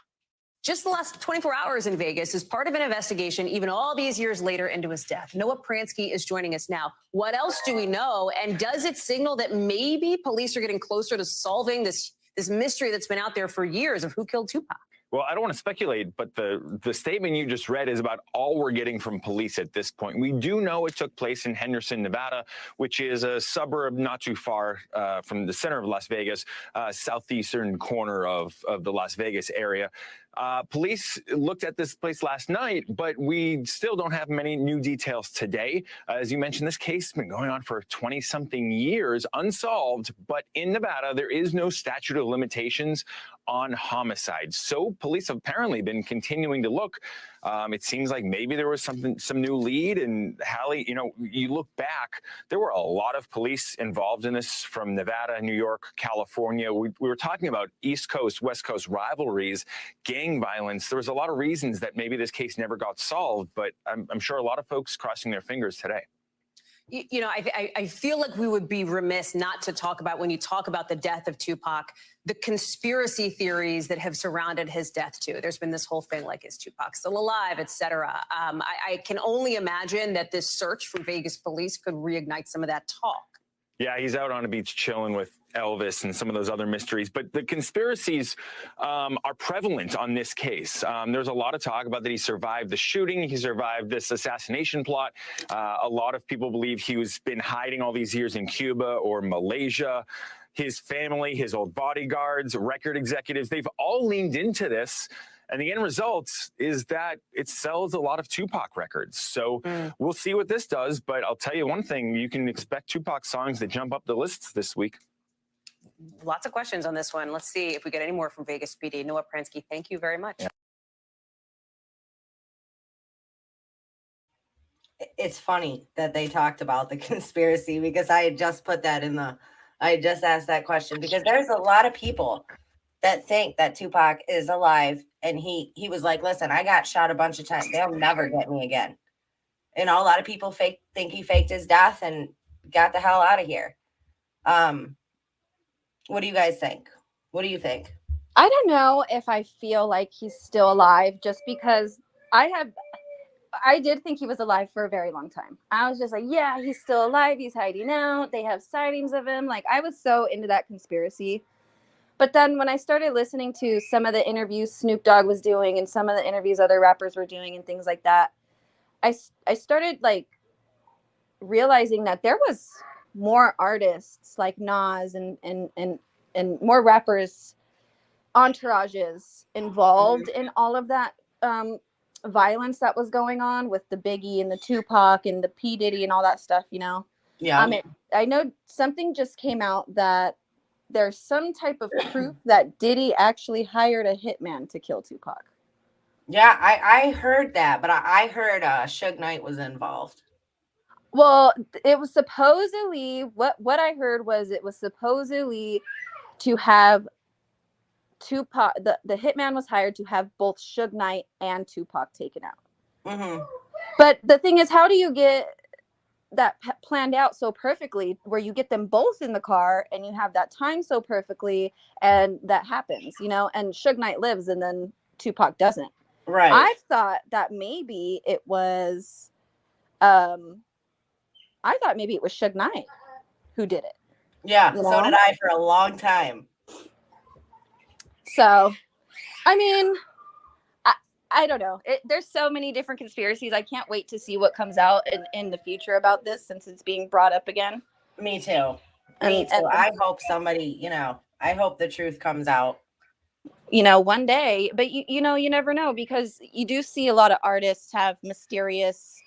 just the last 24 hours in Vegas, is part of an investigation even all these years later into his death. Noah Pransky is joining us now. What else do we know, and does it signal that maybe police are getting closer to solving this mystery that's been out there for years of who killed Tupac? Well, I don't want to speculate, but the statement you just read is about all we're getting from police at this point. We do know it took place in Henderson, Nevada, which is a suburb not too far from the center of Las Vegas, southeastern corner of the Las Vegas area. Police looked at this place last night, but we still don't have many new details today. As you mentioned, this case has been going on for 20-something years, unsolved, but in Nevada, there is no statute of limitations on homicides. So police have apparently been continuing to look. It seems like maybe there was some new lead. And Hallie, you know, you look back, there were a lot of police involved in this from Nevada, New York, California. We were talking about East Coast, West Coast rivalries, gang violence. There was a lot of reasons that maybe this case never got solved, but I'm sure a lot of folks crossing their fingers today. You know, I feel like we would be remiss not to talk about, when you talk about the death of Tupac, the conspiracy theories that have surrounded his death too. There's been this whole thing like, is Tupac still alive, et cetera. I can only imagine that this search from Vegas police could reignite some of that talk. Yeah, he's out on a beach chilling with Elvis and some of those other mysteries. But the conspiracies are prevalent on this case. There's a lot of talk about that he survived the shooting. He survived this assassination plot. A lot of people believe he was been hiding all these years in Cuba or Malaysia. His family, his old bodyguards, record executives, they've all leaned into this. And the end result is that it sells a lot of Tupac records. So we'll see what this does. But I'll tell you one thing, you can expect Tupac songs that jump up the lists this week. Lots of questions on this one. Let's see if we get any more from Vegas PD. Noah Pransky, thank you very much. Yeah. It's funny that they talked about the conspiracy because I had just put that I just asked that question because there's a lot of people that think that Tupac is alive. And he was like, listen, I got shot a bunch of times. They'll never get me again. And a lot of people think he faked his death and got the hell out of here. What do you guys think? What do you think? I don't know if I feel like he's still alive just because I did think he was alive for a very long time. I was just like, yeah, he's still alive. He's hiding out. They have sightings of him. Like, I was so into that conspiracy. But then when I started listening to some of the interviews Snoop Dogg was doing and some of the interviews other rappers were doing and things like that, I started like realizing that there was more artists like Nas and more rappers, entourages involved in all of that violence that was going on with the Biggie and the Tupac and the P. Diddy and all that stuff, you know? Yeah. I know something just came out that there's some type of proof that Diddy actually hired a hitman to kill Tupac. Yeah, I heard that, but I heard Suge Knight was involved. Well, it was supposedly what I heard was it was supposedly to have Tupac, the hitman was hired to have both Suge Knight and Tupac taken out. Mm-hmm. But the thing is, how do you get that planned out so perfectly where you get them both in the car and you have that time so perfectly, and that happens, you know, and Suge Knight lives and then Tupac doesn't. Right. I thought that maybe it was Suge Knight who did it. Yeah, You so know? did I for a long time. So, I mean, I don't know. There's so many different conspiracies. I can't wait to see what comes out in the future about this, since it's being brought up again. Me too. And I hope somebody, I hope the truth comes out. You know, one day, but you know, you never know, because you do see a lot of artists have mysterious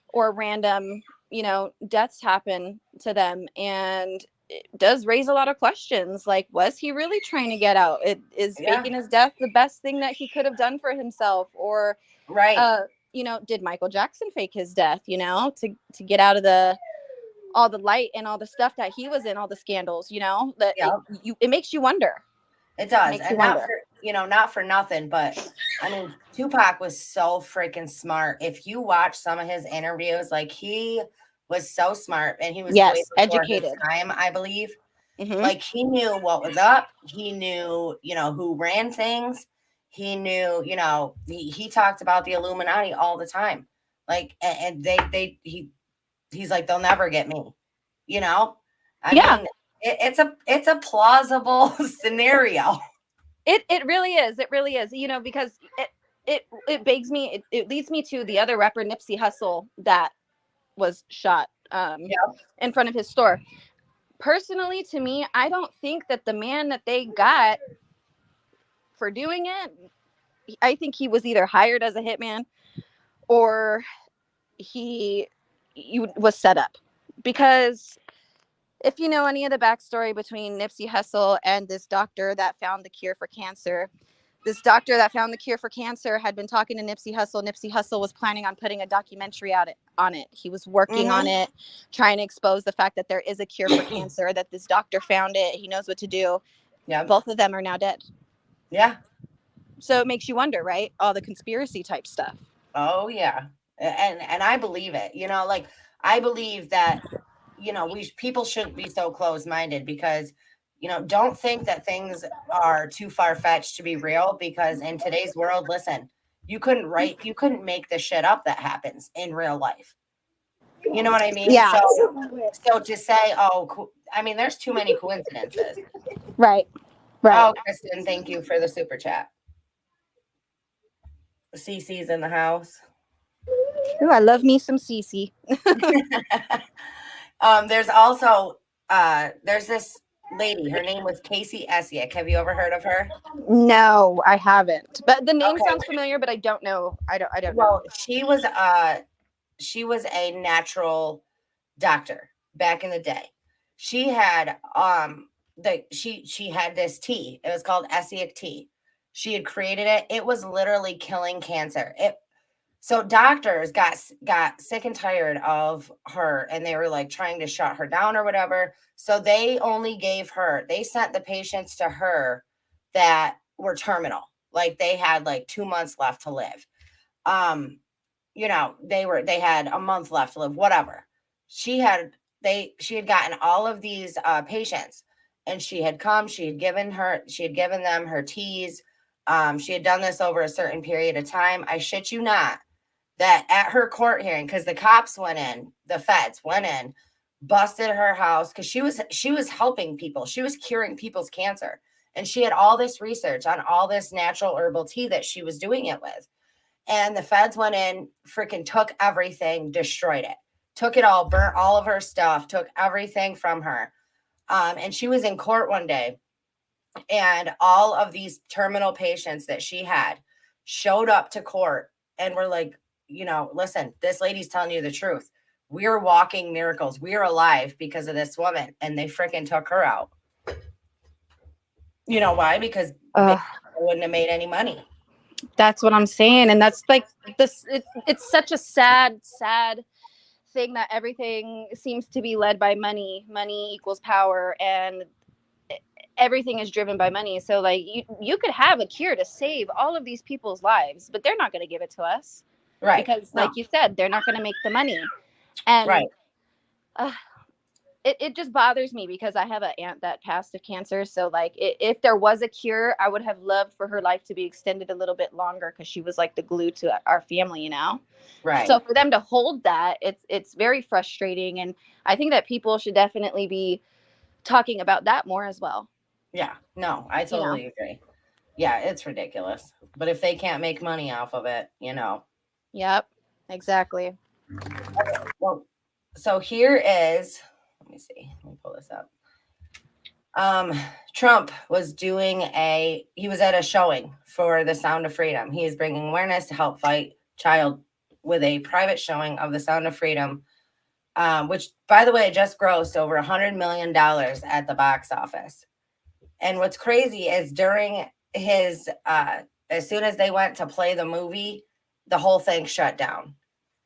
or random, you know, deaths happen to them, and it does raise a lot of questions. Like, was he really trying to get out? Is faking his death the best thing that he could have done for himself? Or right. You know, did Michael Jackson fake his death, you know, to get out of all the light and all the stuff that he was in, all the scandals, you know, that it makes you wonder. It does. And not for nothing, but I mean, Tupac was so freaking smart. If you watch some of his interviews, like, he was so smart, and he was way before his educated time, I believe. Mm-hmm. Like, he knew what was up. He knew, who ran things. He knew, he talked about the Illuminati all the time. Like, and he's like, they'll never get me, I mean, it's a plausible scenario. It really is. It really is. You know, because it begs me. It leads me to the other rapper, Nipsey Hussle, that was shot in front of his store. Personally, to me, I don't think that the man that they got for doing it, I think he was either hired as a hitman or he was set up. Because if you know any of the backstory between Nipsey Hussle and this doctor that found the cure for cancer, this doctor that found the cure for cancer had been talking to Nipsey Hussle. Nipsey Hussle was planning on putting a documentary on it. He was working on it, trying to expose the fact that there is a cure for cancer, that this doctor found it. He knows what to do. Yeah. Both of them are now dead. Yeah. So it makes you wonder, right? All the conspiracy type stuff. Oh, yeah. And I believe it. Like, I believe that, people shouldn't be so closed-minded, because don't think that things are too far-fetched to be real, because in today's world, listen, you couldn't make the shit up that happens in real life. You know what I mean? Yeah. So to say, I mean, there's too many coincidences. Right. Oh, Kristen, thank you for the super chat. Cece's in the house. Ooh, I love me some Cece. There's also there's this lady. Her name was Casey Esiak. Have you ever heard of her? No, I haven't. But the name sounds familiar, but I don't know. I don't know. Well, she was a natural doctor back in the day. She had she had this tea. It was called Esiak tea. She had created it. It was literally killing cancer. So doctors got sick and tired of her, and they were like trying to shut her down or whatever. So they sent the patients to her that were terminal. Like, they had like 2 months left to live. They had a month left to live, whatever. She had gotten all of these patients, and she had given them her teas. She had done this over a certain period of time. I shit you not, that at her court hearing, because the cops went in, the feds went in, busted her house, because she was helping people. She was curing people's cancer. And she had all this research on all this natural herbal tea that she was doing it with. And the feds went in, freaking took everything, destroyed it, took it all, burnt all of her stuff, took everything from her. And she was in court one day, and all of these terminal patients that she had showed up to court and were like, listen, this lady's telling you the truth. We're walking miracles. We're alive because of this woman. And they freaking took her out. You know why? Because they wouldn't have made any money. That's what I'm saying. And that's like this. It's such a sad thing that everything seems to be led by money. Money equals power. And everything is driven by money. So like you could have a cure to save all of these people's lives, but they're not going to give it to us. Right. Because No. like you said, they're not going to make the money. And Right. It just bothers me because I have an aunt that passed of cancer. So like if there was a cure, I would have loved for her life to be extended a little bit longer because she was like the glue to our family, you know? Right. So for them to hold that, it's very frustrating. And I think that people should definitely be talking about that more as well. Yeah. No, I totally agree. Yeah, it's ridiculous. But if they can't make money off of it, you know. Yep, exactly. Well, so here is, let me see. Let me pull this up. Trump was he was at a showing for the Sound of Freedom. He is bringing awareness to help fight child with a private showing of the Sound of Freedom, which, by the way, just grossed over $100 million at the box office. And what's crazy is during his, as soon as they went to play the movie, the whole thing shut down.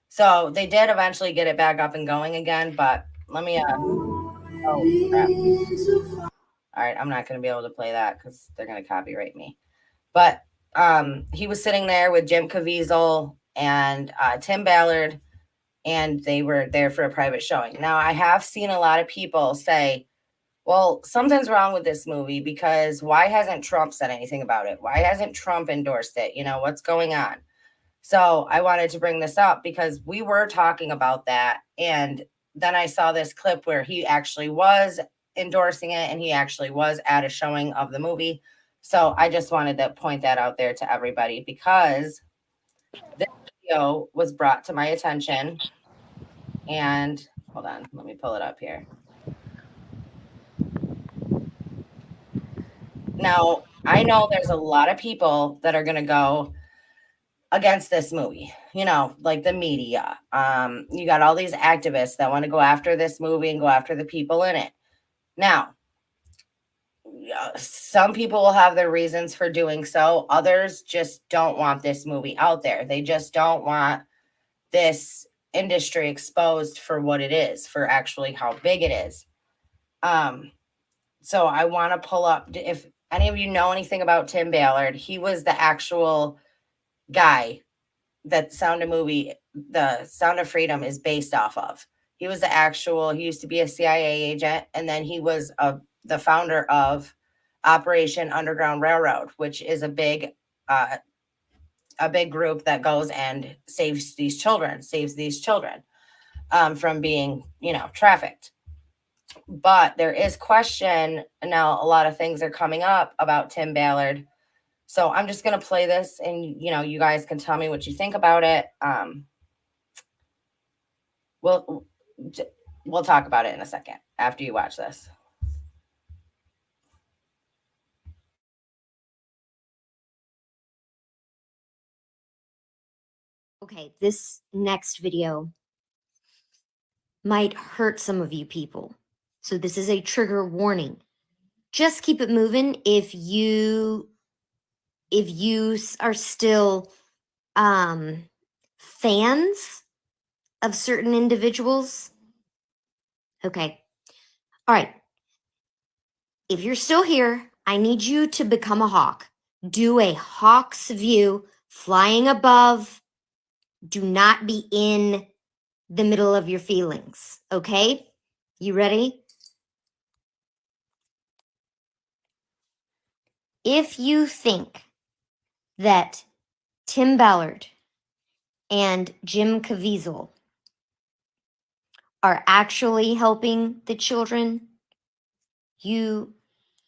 So they did eventually get it back up and going again, but let me, oh, crap. All right, I'm not going to be able to play that because they're going to copyright me. But he was sitting there with Jim Caviezel and Tim Ballard, and they were there for a private showing. Now, I have seen a lot of people say, well, something's wrong with this movie because why hasn't Trump said anything about it? Why hasn't Trump endorsed it? You know, what's going on? So I wanted to bring this up because we were talking about that. And then I saw this clip where he actually was endorsing it and he actually was at a showing of the movie. So I just wanted to point that out there to everybody because this video was brought to my attention. And hold on, let me pull it up here. Now, I know there's a lot of people that are going to go against this movie, you know, like the media. You got all these activists that want to go after this movie and go after the people in it. Now, some people will have their reasons for doing so. Others just don't want this movie out there. They just don't want this industry exposed for what it is, for actually how big it is. So I want to pull up, if any of you know anything about Tim Ballard, he was the actual guy that the Sound of Freedom is based off of. He was he used to be a CIA agent, and then he was the founder of Operation Underground Railroad, which is a big group that goes and saves these children from being, you know, trafficked. But there is question now. A lot of things are coming up about Tim Ballard. So I'm just going to play this and, you know, you guys can tell me what you think about it. We'll talk about it in a second after you watch this. Okay, this next video might hurt some of you people. So this is a trigger warning. Just keep it moving if you are still fans of certain individuals. Okay. All right. If you're still here, I need you to become a hawk. Do a hawk's view, flying above. Do not be in the middle of your feelings. Okay? You ready? If you think that Tim Ballard and Jim Caviezel are actually helping the children, you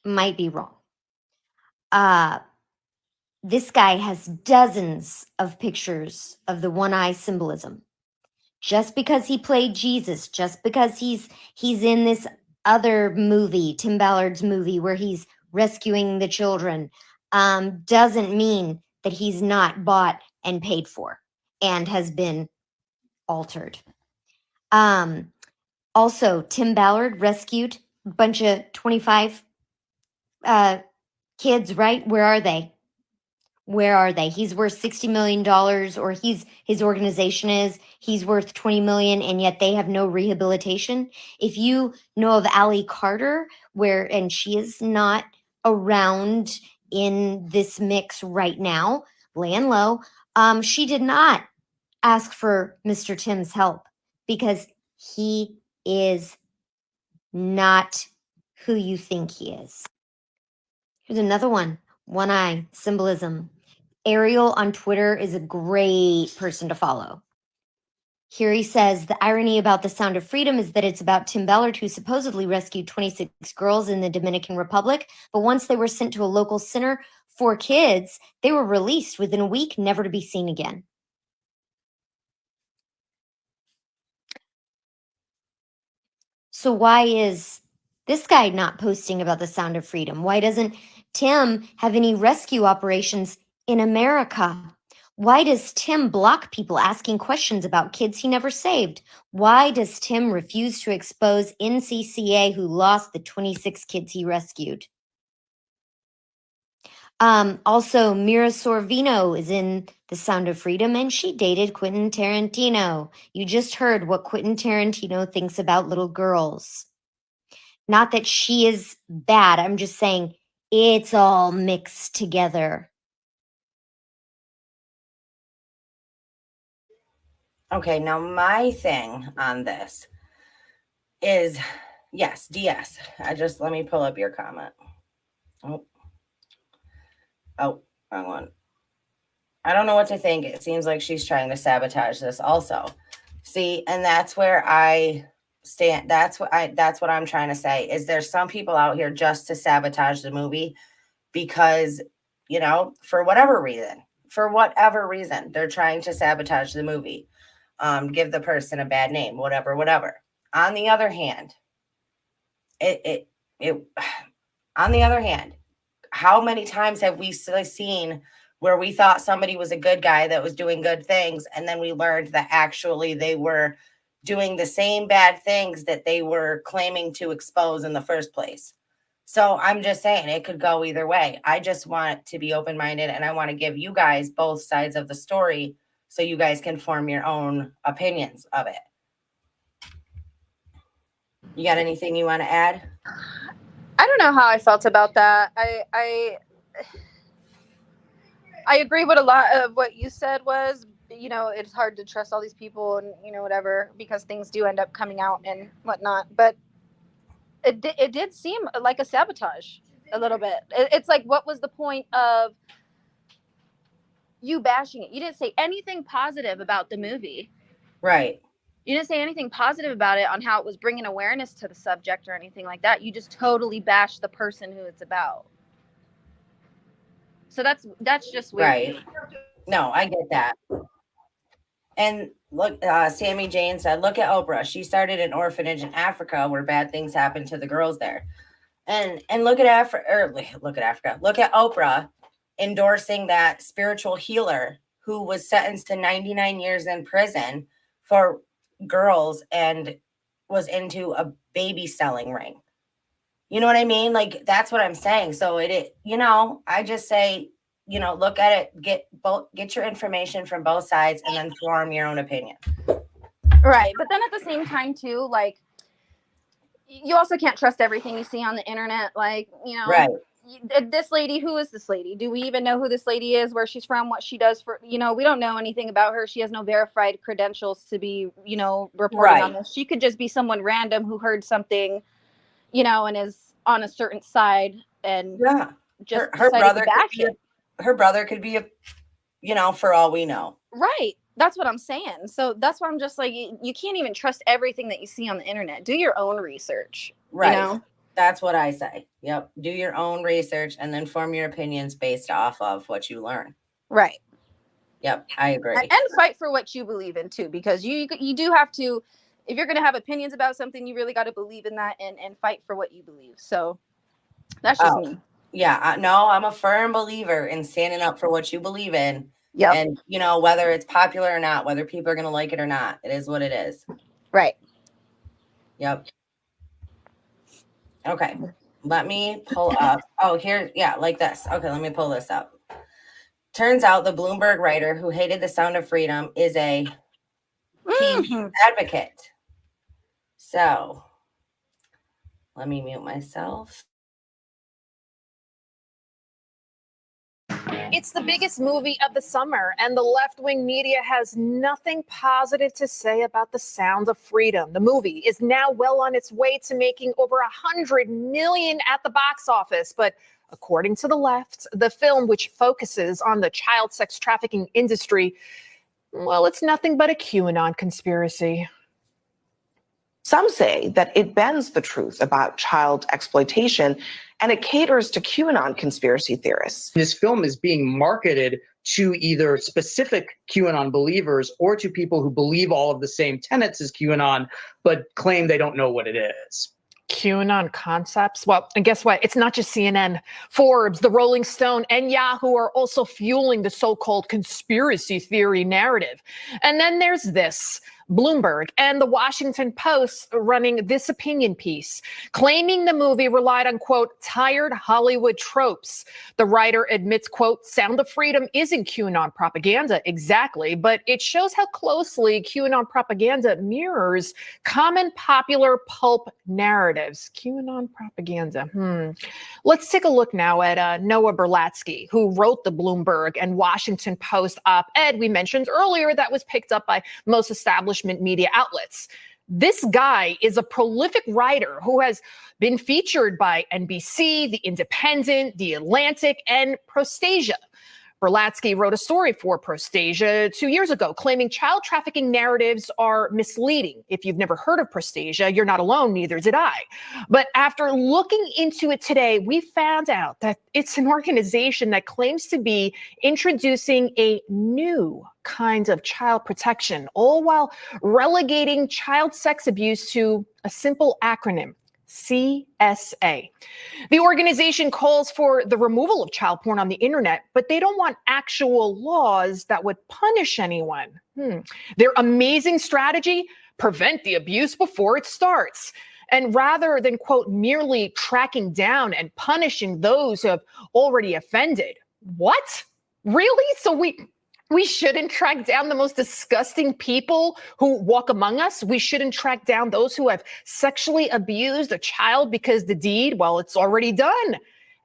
might be wrong. This guy has dozens of pictures of the one eye symbolism. Just because he played Jesus, just because he's in this other movie, Tim Ballard's movie, where he's rescuing the children, doesn't mean that he's not bought and paid for and has been altered. Also, Tim Ballard rescued a bunch of 25 kids, right? Where are they? Where are they? He's worth $60 million, or his organization he's worth 20 million, and yet they have no rehabilitation. If you know of Allie Carter, and she is not around in this mix right now, laying low, she did not ask for Mr. Tim's help because he is not who you think he is. Here's another one. One eye symbolism. Ariel on Twitter is a great person to follow. Here he says, the irony about The Sound of Freedom is that it's about Tim Ballard, who supposedly rescued 26 girls in the Dominican Republic, but once they were sent to a local center for kids, they were released within a week, never to be seen again. So why is this guy not posting about The Sound of Freedom? Why doesn't Tim have any rescue operations in America? Why does Tim block people asking questions about kids he never saved? Why does Tim refuse to expose NCCA who lost the 26 kids he rescued? Also, Mira Sorvino is in The Sound of Freedom, and she dated Quentin Tarantino. You just heard what Quentin Tarantino thinks about little girls. Not that she is bad. I'm just saying it's all mixed together. Okay, now my thing on this is, yes, DS. Let me pull up your comment. Oh, wrong one. I don't know what to think. It seems like she's trying to sabotage this also. See, and that's where I stand. That's what I'm trying to say, is there's some people out here just to sabotage the movie because, for whatever reason, they're trying to sabotage the movie. Give the person a bad name, whatever. On the other hand, how many times have we seen where we thought somebody was a good guy that was doing good things, and then we learned that actually they were doing the same bad things that they were claiming to expose in the first place? So I'm just saying it could go either way. I just want to be open-minded, and I want to give you guys both sides of the story so you guys can form your own opinions of it. You got anything you want to add? I don't know how I felt about that. I agree with a lot of what you said was, it's hard to trust all these people and, whatever, because things do end up coming out and whatnot. But it did seem like a sabotage a little bit. It's like, what was the point of you bashing it? You didn't say anything positive about the movie. Right. You didn't say anything positive about it on how it was bringing awareness to the subject or anything like that. You just totally bashed the person who it's about. So that's just weird. Right. No, I get that. And look, Sammy Jane said, look at Oprah. She started an orphanage in Africa where bad things happened to the girls there. And look at Africa. Look at Oprah endorsing that spiritual healer who was sentenced to 99 years in prison for girls and was into a baby selling ring. You know what I mean? Like, that's what I'm saying. So I just say, look at it, get your information from both sides and then form your own opinion. Right. But then at the same time too, like, you also can't trust everything you see on the internet. Like, Right. This lady, who is this lady? Do we even know who this lady is, where she's from, what she does for, we don't know anything about her. She has no verified credentials to be, reporting on this. She could just be someone random who heard something, and is on a certain side and just her brother to bash it. Her brother could be for all we know. Right. That's what I'm saying. So that's why I'm just like, you can't even trust everything that you see on the internet. Do your own research. Right. That's what I say. Yep. Do your own research and then form your opinions based off of what you learn. Right. Yep. I agree. And fight for what you believe in too, because you do have to, if you're going to have opinions about something, you really got to believe in that and fight for what you believe. So that's just me. Yeah. No, I'm a firm believer in standing up for what you believe in. Yeah. And, whether it's popular or not, whether people are going to like it or not, it is what it is. Right. Yep. Okay. Let me pull up. Oh, here. Yeah, like this. Okay, let me pull this up. turns out the Bloomberg writer who hated the sound of freedom is a peace advocate. So let me mute myself. It's the biggest movie of the summer, and the left-wing media has nothing positive to say about The Sound of Freedom. The movie is now well on its way to making over $100 million at the box office, but according to the left, the film, which focuses on the child sex trafficking industry, well, it's nothing but a QAnon conspiracy. Some say that it bends the truth about child exploitation and it caters to QAnon conspiracy theorists. This film is being marketed to either specific QAnon believers or to people who believe all of the same tenets as QAnon, but claim they don't know what it is. QAnon concepts? Well, and guess what? It's not just CNN. Forbes, The Rolling Stone, and Yahoo are also fueling the so-called conspiracy theory narrative. And then there's this. Bloomberg and the Washington Post running this opinion piece, claiming the movie relied on, quote, tired Hollywood tropes. The writer admits, quote, Sound of Freedom isn't QAnon propaganda exactly, but it shows how closely QAnon propaganda mirrors common popular pulp narratives. QAnon propaganda. Let's take a look now at Noah Berlatsky, who wrote the Bloomberg and Washington Post op-ed we mentioned earlier that was picked up by most establishment media outlets. This guy is a prolific writer who has been featured by NBC, The Independent, The Atlantic, and Prostasia. Berlatsky wrote a story for Prostasia 2 years ago, claiming child trafficking narratives are misleading. If you've never heard of Prostasia, you're not alone, neither did I. But after looking into it today, we found out that it's an organization that claims to be introducing a new kind of child protection, all while relegating child sex abuse to a simple acronym, CSA. The organization calls for the removal of child porn on the internet, but they don't want actual laws that would punish anyone. Their amazing strategy, prevent the abuse before it starts. And rather than, quote, merely tracking down and punishing those who have already offended. What? Really? So we shouldn't track down the most disgusting people who walk among us. We shouldn't track down those who have sexually abused a child because the deed, well, it's already done.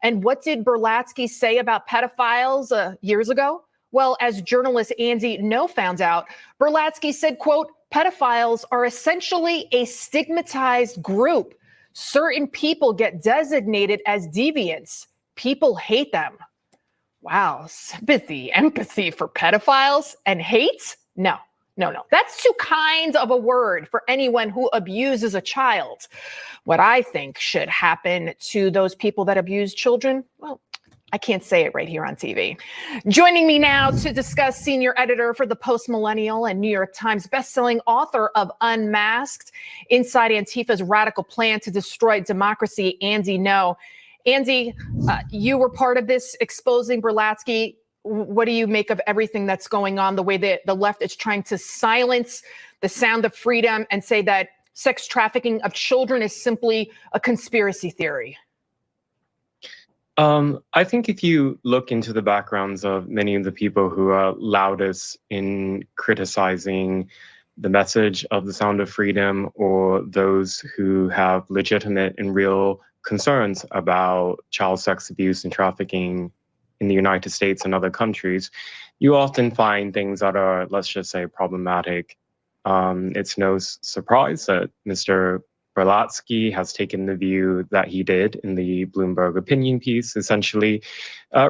And what did Berlatsky say about pedophiles years ago? Well, as journalist Andy No found out, Berlatsky said, quote, pedophiles are essentially a stigmatized group. Certain people get designated as deviants. People hate them. Wow, sympathy, empathy for pedophiles and hate? No. That's too kind of a word for anyone who abuses a child. What I think should happen to those people that abuse children, well, I can't say it right here on TV. Joining me now to discuss, senior editor for the Post Millennial and New York Times bestselling author of Unmasked, Inside Antifa's Radical Plan to Destroy Democracy, Andy No. Andy, you were part of this exposing Berlatsky. What do you make of everything that's going on, the way that the left is trying to silence the sound of freedom and say that sex trafficking of children is simply a conspiracy theory? I think if you look into the backgrounds of many of the people who are loudest in criticizing the message of the Sound of Freedom, or those who have legitimate and real concerns about child sex abuse and trafficking in the United States and other countries, you often find things that are, let's just say, problematic. It's no surprise that Mr. Berlatsky has taken the view that he did in the Bloomberg opinion piece, essentially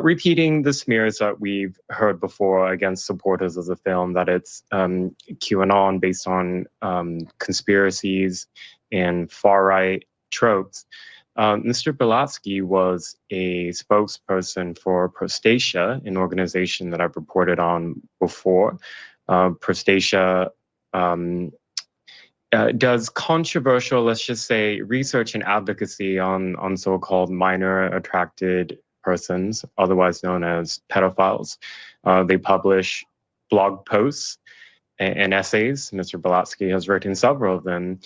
repeating the smears that we've heard before against supporters of the film, that it's QAnon based on conspiracies and far-right tropes. Mr. Berlatsky was a spokesperson for Prostasia, an organization that I've reported on before. Prostasia does controversial, let's just say, research and advocacy on so-called minor attracted persons, otherwise known as pedophiles. They publish blog posts and essays. Mr. Berlatsky has written several of them,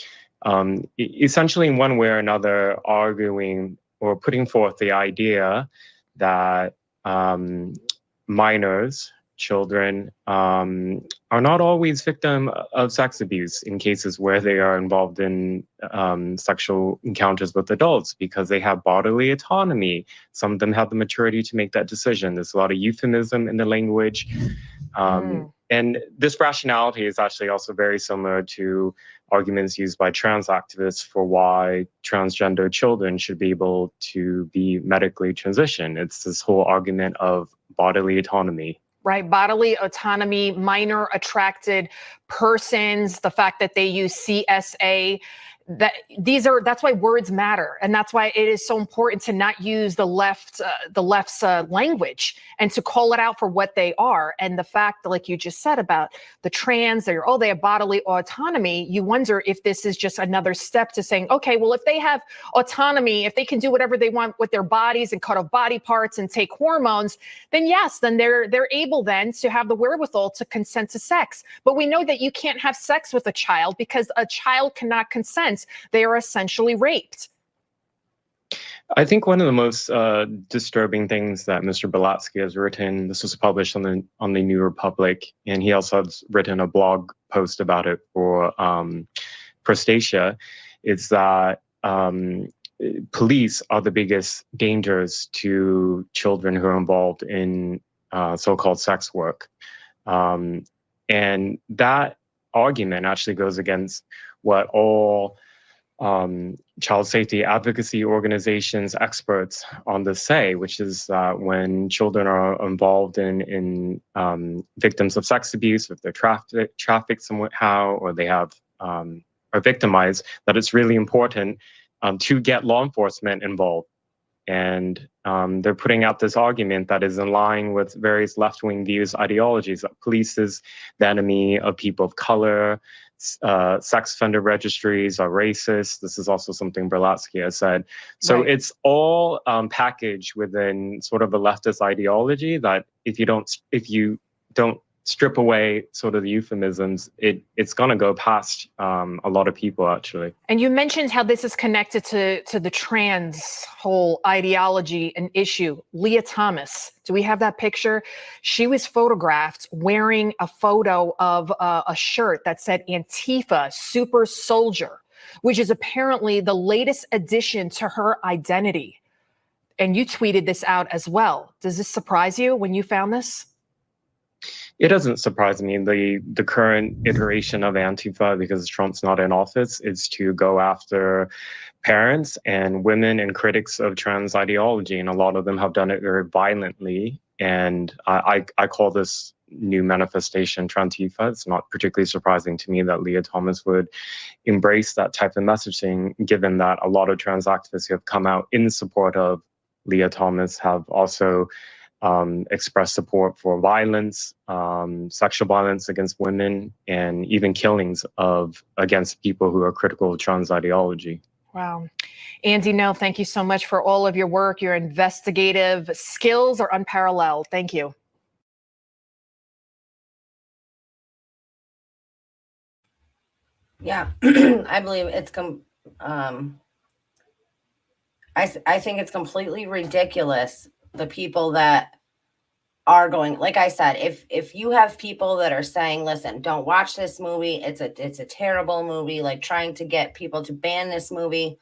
essentially in one way or another arguing or putting forth the idea that minors, children, are not always victim of sex abuse in cases where they are involved in sexual encounters with adults, because they have bodily autonomy. Some of them have the maturity to make that decision. There's a lot of euphemism in the language. And this rationality is actually also very similar to arguments used by trans activists for why transgender children should be able to be medically transitioned. It's this whole argument of bodily autonomy. Right, bodily autonomy, minor attracted persons, the fact that they use CSA, that's why words matter, and that's why it is so important to not use the left's language and to call it out for what they are. And the fact, like you just said about the trans, they have bodily autonomy. You wonder if this is just another step to saying, okay, well, if they have autonomy, if they can do whatever they want with their bodies and cut off body parts and take hormones, then yes, then they're able then to have the wherewithal to consent to sex. But we know that you can't have sex with a child because a child cannot consent. They are essentially raped. I think one of the most disturbing things that Mr. Belatsky has written, this was published on the New Republic, and he also has written a blog post about it for Prostatia, is that police are the biggest dangers to children who are involved in so-called sex work. And that argument actually goes against what all child safety advocacy organizations, experts on this say, which is that when children are involved in victims of sex abuse, if they're trafficked somehow, or they have are victimized, that it's really important to get law enforcement involved. And they're putting out this argument that is in line with various left-wing views, ideologies, that police is the enemy of people of color, sex offender registries are racist. This is also something Berlatsky has said. So Right. It's all packaged within sort of a leftist ideology that if you don't strip away sort of the euphemisms, it's going to go past a lot of people, actually. And you mentioned how this is connected to the trans whole ideology and issue. Leah Thomas, do we have that picture? She was photographed wearing a photo of a shirt that said Antifa Super Soldier, which is apparently the latest addition to her identity. And you tweeted this out as well. Does this surprise you when you found this? It doesn't surprise me. The current iteration of Antifa, because Trump's not in office, is to go after parents and women and critics of trans ideology. And a lot of them have done it very violently. And I call this new manifestation Trantifa. It's not particularly surprising to me that Leah Thomas would embrace that type of messaging, given that a lot of trans activists who have come out in support of Leah Thomas have also express support for violence, sexual violence against women, and even killings against people who are critical of trans ideology. Wow. Andy, no, thank you so much for all of your work. Your investigative skills are unparalleled. Thank you. Yeah, I believe it's I think it's completely ridiculous, the people that are going, like I said, if you have people that are saying, listen, don't watch this movie, it's a terrible movie, like trying to get people to ban this movie,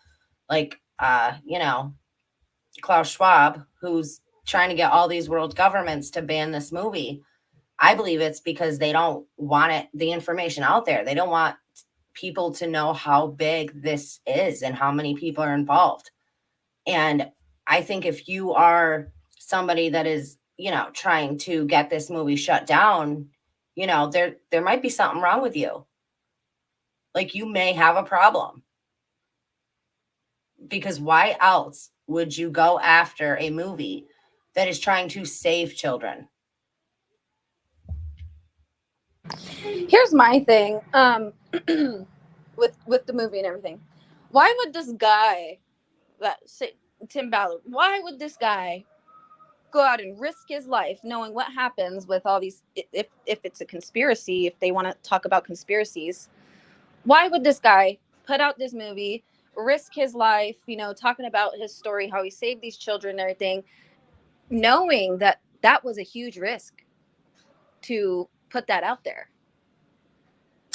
like Klaus Schwab, who's trying to get all these world governments to ban this movie. I believe it's because they don't want the information out there. They don't want people to know how big this is and how many people are involved. And I think if you are somebody that is, trying to get this movie shut down, there might be something wrong with you. Like, you may have a problem. Because why else would you go after a movie that is trying to save children? Here's my thing with the movie and everything. Why would this guy, Tim Ballard, why would this guy go out and risk his life knowing what happens with all these, if it's a conspiracy, if they want to talk about conspiracies? Why would this guy put out this movie, risk his life, talking about his story, how he saved these children and everything, knowing that that was a huge risk to put that out there.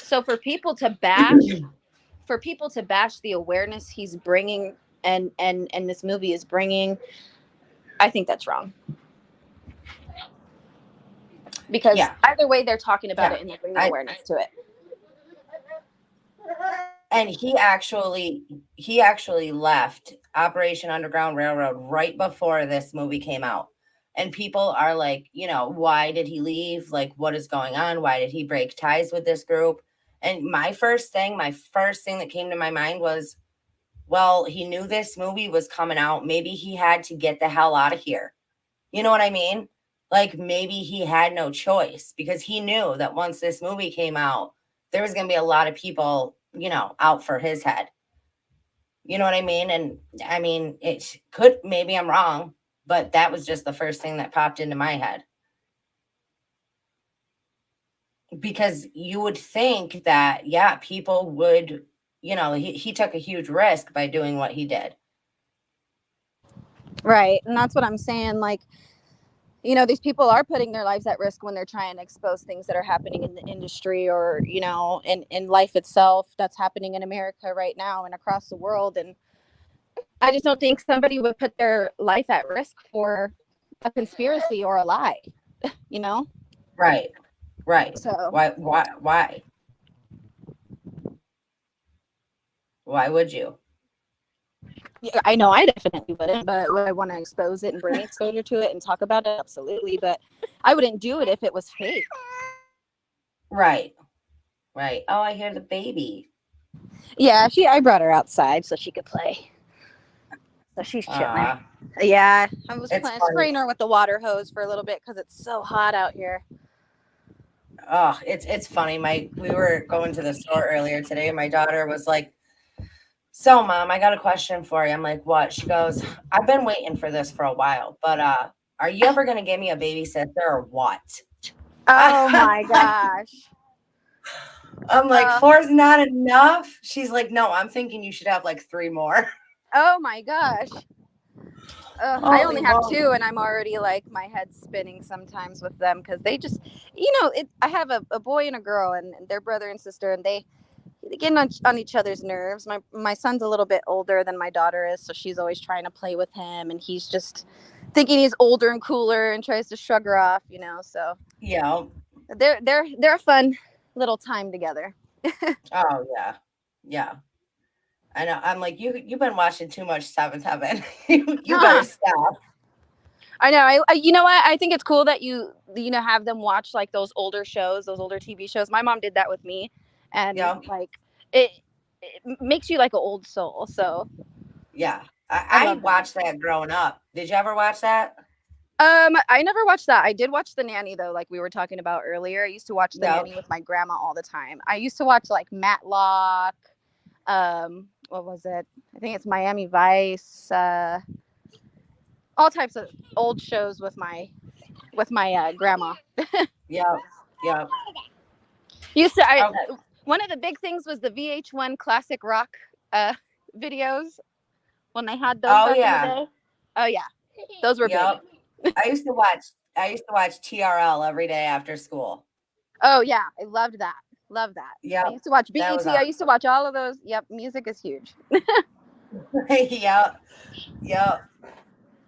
So for people to bash the awareness he's bringing and this movie is bringing, I think that's wrong. Because either way, they're talking about it and they're bringing awareness to it. And he actually left Operation Underground Railroad right before this movie came out. And people are like, you know, why did he leave? Like, what is going on? Why did he break ties with this group? And my first thing that came to my mind was, well, he knew this movie was coming out. Maybe he had to get the hell out of here. You know what I mean? Like, maybe he had no choice because he knew that once this movie came out, there was going to be a lot of people, you know, out for his head. You know what I mean? And I mean, it could, maybe I'm wrong, but that was just the first thing that popped into my head. Because you would think that, yeah, people would, you know, he took a huge risk by doing what he did. Right. And that's what I'm saying. Like, you know, these people are putting their lives at risk when they're trying to expose things that are happening in the industry or, you know, in life itself that's happening in America right now and across the world. And I just don't think somebody would put their life at risk for a conspiracy or a lie, you know? Right. Right. So Why would you? yeah, I know I definitely wouldn't, but would I want to expose it and bring exposure to it and talk about it? Absolutely. But I wouldn't do it if it was fake. Right. Right. Oh, I hear the baby. Yeah, I brought her outside so she could play. So she's chilling. Yeah, I was spraying her with the water hose for a little bit because it's so hot out here. Oh, it's funny. We were going to the store earlier today and my daughter was like, so Mom, I got a question for you. I'm like, what? She goes, I've been waiting for this for a while, but are you ever gonna give me a babysitter or what? Oh my gosh. I'm like, 4's not enough. She's like, no, I'm thinking you should have like 3 more. Oh my gosh. I only have 2 and I'm already like my head's spinning sometimes with them because they just, you know, I have a boy and a girl and they're brother and sister and they get on each other's nerves. My son's a little bit older than my daughter is, so she's always trying to play with him and he's just thinking he's older and cooler and tries to shrug her off, you know. So yeah, they're a fun little time together. Oh yeah. I know. I'm like, you've been watching too much Seventh Heaven. you better stop. I know. I you know what? I think it's cool that you know have them watch like those older shows, those older TV shows. My mom did that with me, and like it makes you like an old soul. So yeah, I watched that growing up. Did you ever watch that? I never watched that. I did watch The Nanny though, like we were talking about earlier. I used to watch The Nanny with my grandma all the time. I used to watch like Matlock. What was it? I think it's Miami Vice. All types of old shows with my grandma. Yeah. One of the big things was the VH1 classic rock videos when they had those back in the day. Oh yeah, those were big. I used to watch TRL every day after school. Oh yeah, I loved that. Love that. Yeah. I used to watch BET. I used to watch all of those. Yep, music is huge. Yeah.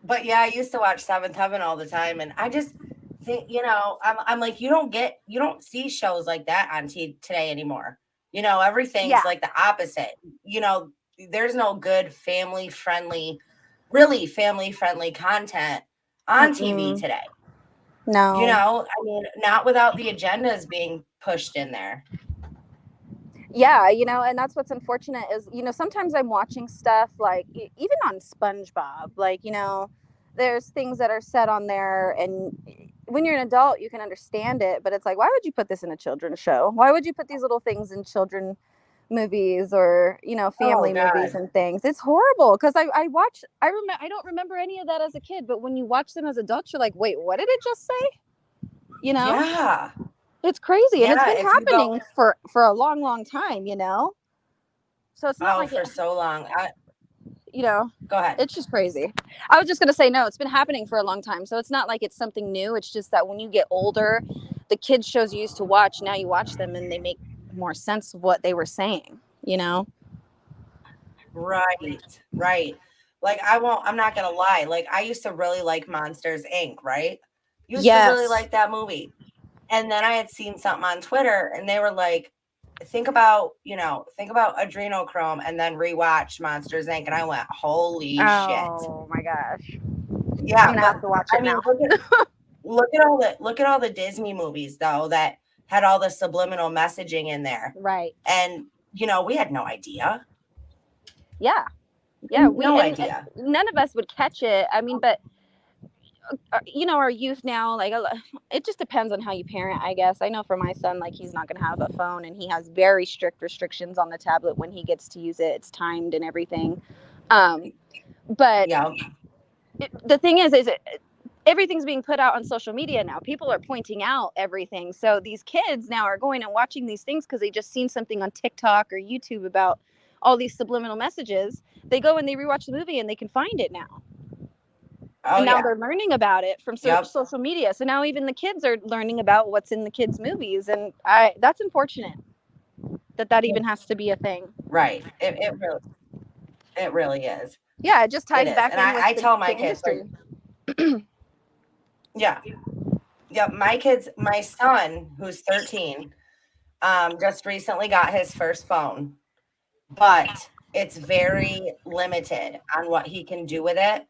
But yeah, I used to watch Seventh Heaven all the time, and I just think, you know, I'm like, you don't see shows like that on today anymore. You know, everything's like the opposite. You know, there's no good family friendly content on TV today. No. You know, I mean, not without the agendas being pushed in there. Yeah, you know, and that's what's unfortunate is, you know, sometimes I'm watching stuff like even on SpongeBob, like, you know, there's things that are said on there and when you're an adult, you can understand it, but it's like, why would you put this in a children's show? Why would you put these little things in children movies or, you know, family movies and things? It's horrible because I don't remember any of that as a kid, but when you watch them as adults, you're like, wait, what did it just say? You know? Yeah. It's crazy. And it's been happening for a long, long time, you know? So it's not like for so long. you know, Go ahead. it's just crazy. I was just going to say, no, it's been happening for a long time. So it's not like it's something new. It's just that when you get older, the kids shows you used to watch, now you watch them and they make more sense of what they were saying, you know? Right. Like I'm not gonna lie. Like I used to really like Monsters Inc., right? Used to really Yes. like that movie. And then I had seen something on Twitter and they were like, think about adrenochrome and then rewatch Monsters Inc. And I went, holy shit. Oh my gosh. Yeah, I'm gonna have to watch it now. Look at all the Disney movies though that had all the subliminal messaging in there. Right. And we had no idea. Yeah. No idea. None of us would catch it. I mean, but our youth now, like, it just depends on how you parent, I guess. I know for my son, like, he's not going to have a phone, and he has very strict restrictions on the tablet when he gets to use it. It's timed and everything. But yeah. The thing is everything's being put out on social media now. People are pointing out everything. So these kids now are going and watching these things because they just seen something on TikTok or YouTube about all these subliminal messages. They go and they rewatch the movie and they can find it now. Oh, and now they're learning about it from Yep. social media. So now even the kids are learning about what's in the kids' movies. And that's unfortunate that even has to be a thing. Right. It really is. Yeah, it just ties It is. back And in with I the, tell my the kids, industry. yeah. My son, who's 13, just recently got his first phone, but it's very limited on what he can do with it.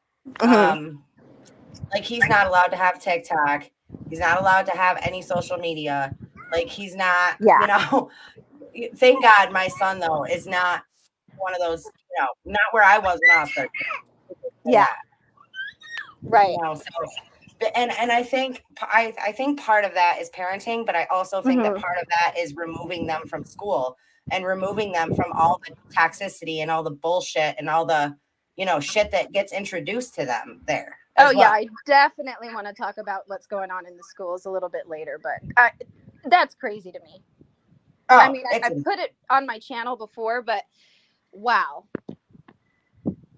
Like he's not allowed to have TikTok. He's not allowed to have any social media. Like he's not, thank God my son though is not one of those, not where I was when I was 13. Yeah. Right. So, and I think part of that is parenting, but I also think that part of that is removing them from school and removing them from all the toxicity and all the bullshit and all the, shit that gets introduced to them there. Yeah, I definitely want to talk about what's going on in the schools a little bit later, but that's crazy to me. I mean, I put it on my channel before, but wow.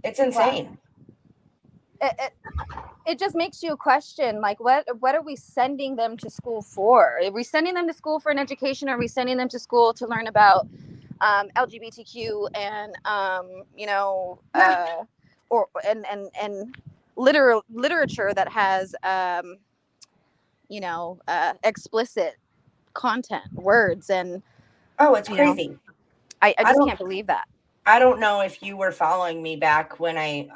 It's insane. Wow. It just makes you question, like, what are we sending them to school for? Are we sending them to school for an education? Or are we sending them to school to learn about LGBTQ and literature that has explicit content, words, and it's crazy. I just can't believe that. I don't know if you were following me back when I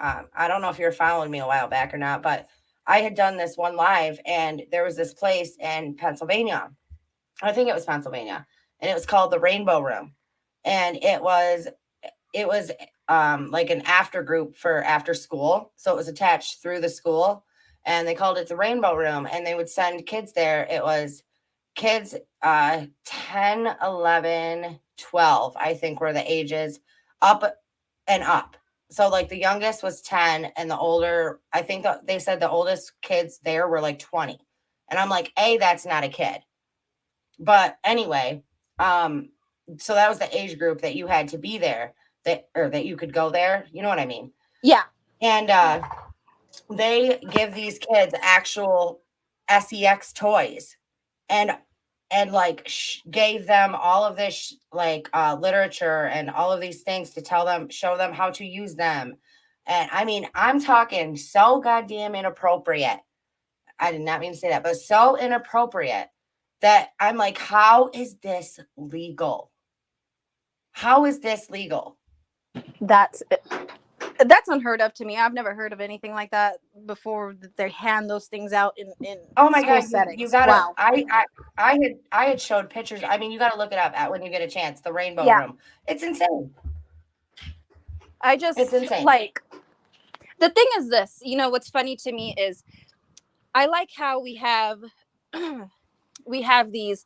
don't know if you were following me a while back or not, but I had done this one live and there was this place in Pennsylvania. I think it was Pennsylvania, and it was called the Rainbow Room. And it was like an after group for after school. So it was attached through the school and they called it the Rainbow Room, and they would send kids there. It was kids 10, 11, 12, I think were the ages up and up. So like the youngest was 10 and the older, I think they said the oldest kids there were like 20. And I'm like, that's not a kid. But anyway, so that was the age group that you had to be there, that you could go there. You know what I mean? Yeah. And they give these kids actual sex toys and like gave them all of this literature and all of these things to show them how to use them. And I mean, I'm talking so goddamn inappropriate. I did not mean to say that, but so inappropriate that I'm like, how is this legal? How is this legal? That's unheard of to me. I've never heard of anything like that before, that they hand those things out in oh my God, settings. You gotta, wow. I had showed pictures. I mean, you got to look it up when you get a chance. The Rainbow Room. It's insane. It's insane. Like, the thing is this, what's funny to me is I like how we have these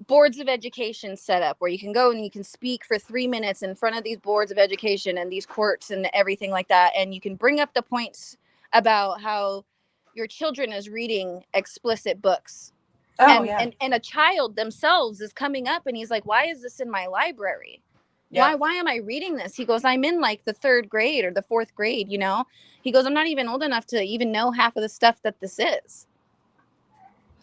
boards of education set up where you can go and you can speak for 3 minutes in front of these boards of education and these courts and everything like that. And you can bring up the points about how your children is reading explicit books. And a child themselves is coming up and he's like, why is this in my library? Yep. Why am I reading this? He goes, I'm in like the 3rd grade or the 4th grade, you know? He goes, I'm not even old enough to even know half of the stuff that this is.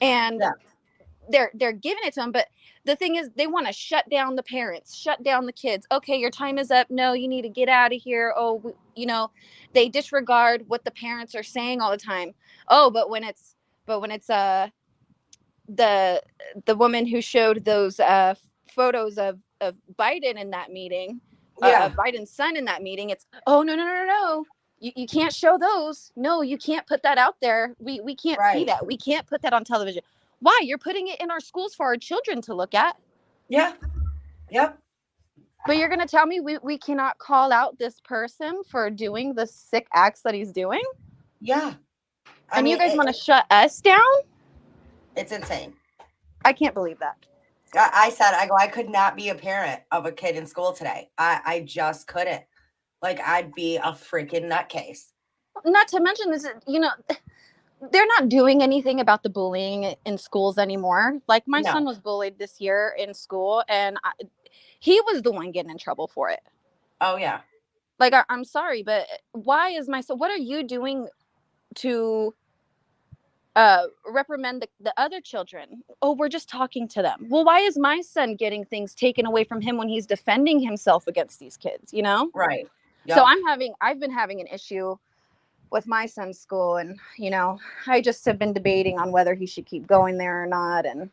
And Yeah. they're giving it to them, but the thing is they want to shut down the parents, shut down the kids. Okay, your time is up. No, you need to get out of here. Oh, you know, they disregard what the parents are saying all the time. Oh, but when it's the woman who showed those photos of Biden in that meeting, Yeah. of Biden's son in that meeting, it's, oh, no. You can't show those. No, you can't put that out there. We can't see Right. that. We can't put that on television. Why? You're putting it in our schools for our children to look at. Yeah. Yep. But you're going to tell me we cannot call out this person for doing the sick acts that he's doing? Yeah. And you guys want to shut us down? It's insane. I can't believe that. I said, I could not be a parent of a kid in school today. I just couldn't. Like, I'd be a freaking nutcase. Not to mention this, you know, they're not doing anything about the bullying in schools anymore. Like, my son was bullied this year in school, and he was the one getting in trouble for it. Oh, yeah. Like, I'm sorry, but why is my son, what are you doing to reprimand the other children? Oh, we're just talking to them. Well, why is my son getting things taken away from him when he's defending himself against these kids, you know? Right. Yep. So I've been having an issue with my son's school, and, you know, I just have been debating on whether he should keep going there or not. And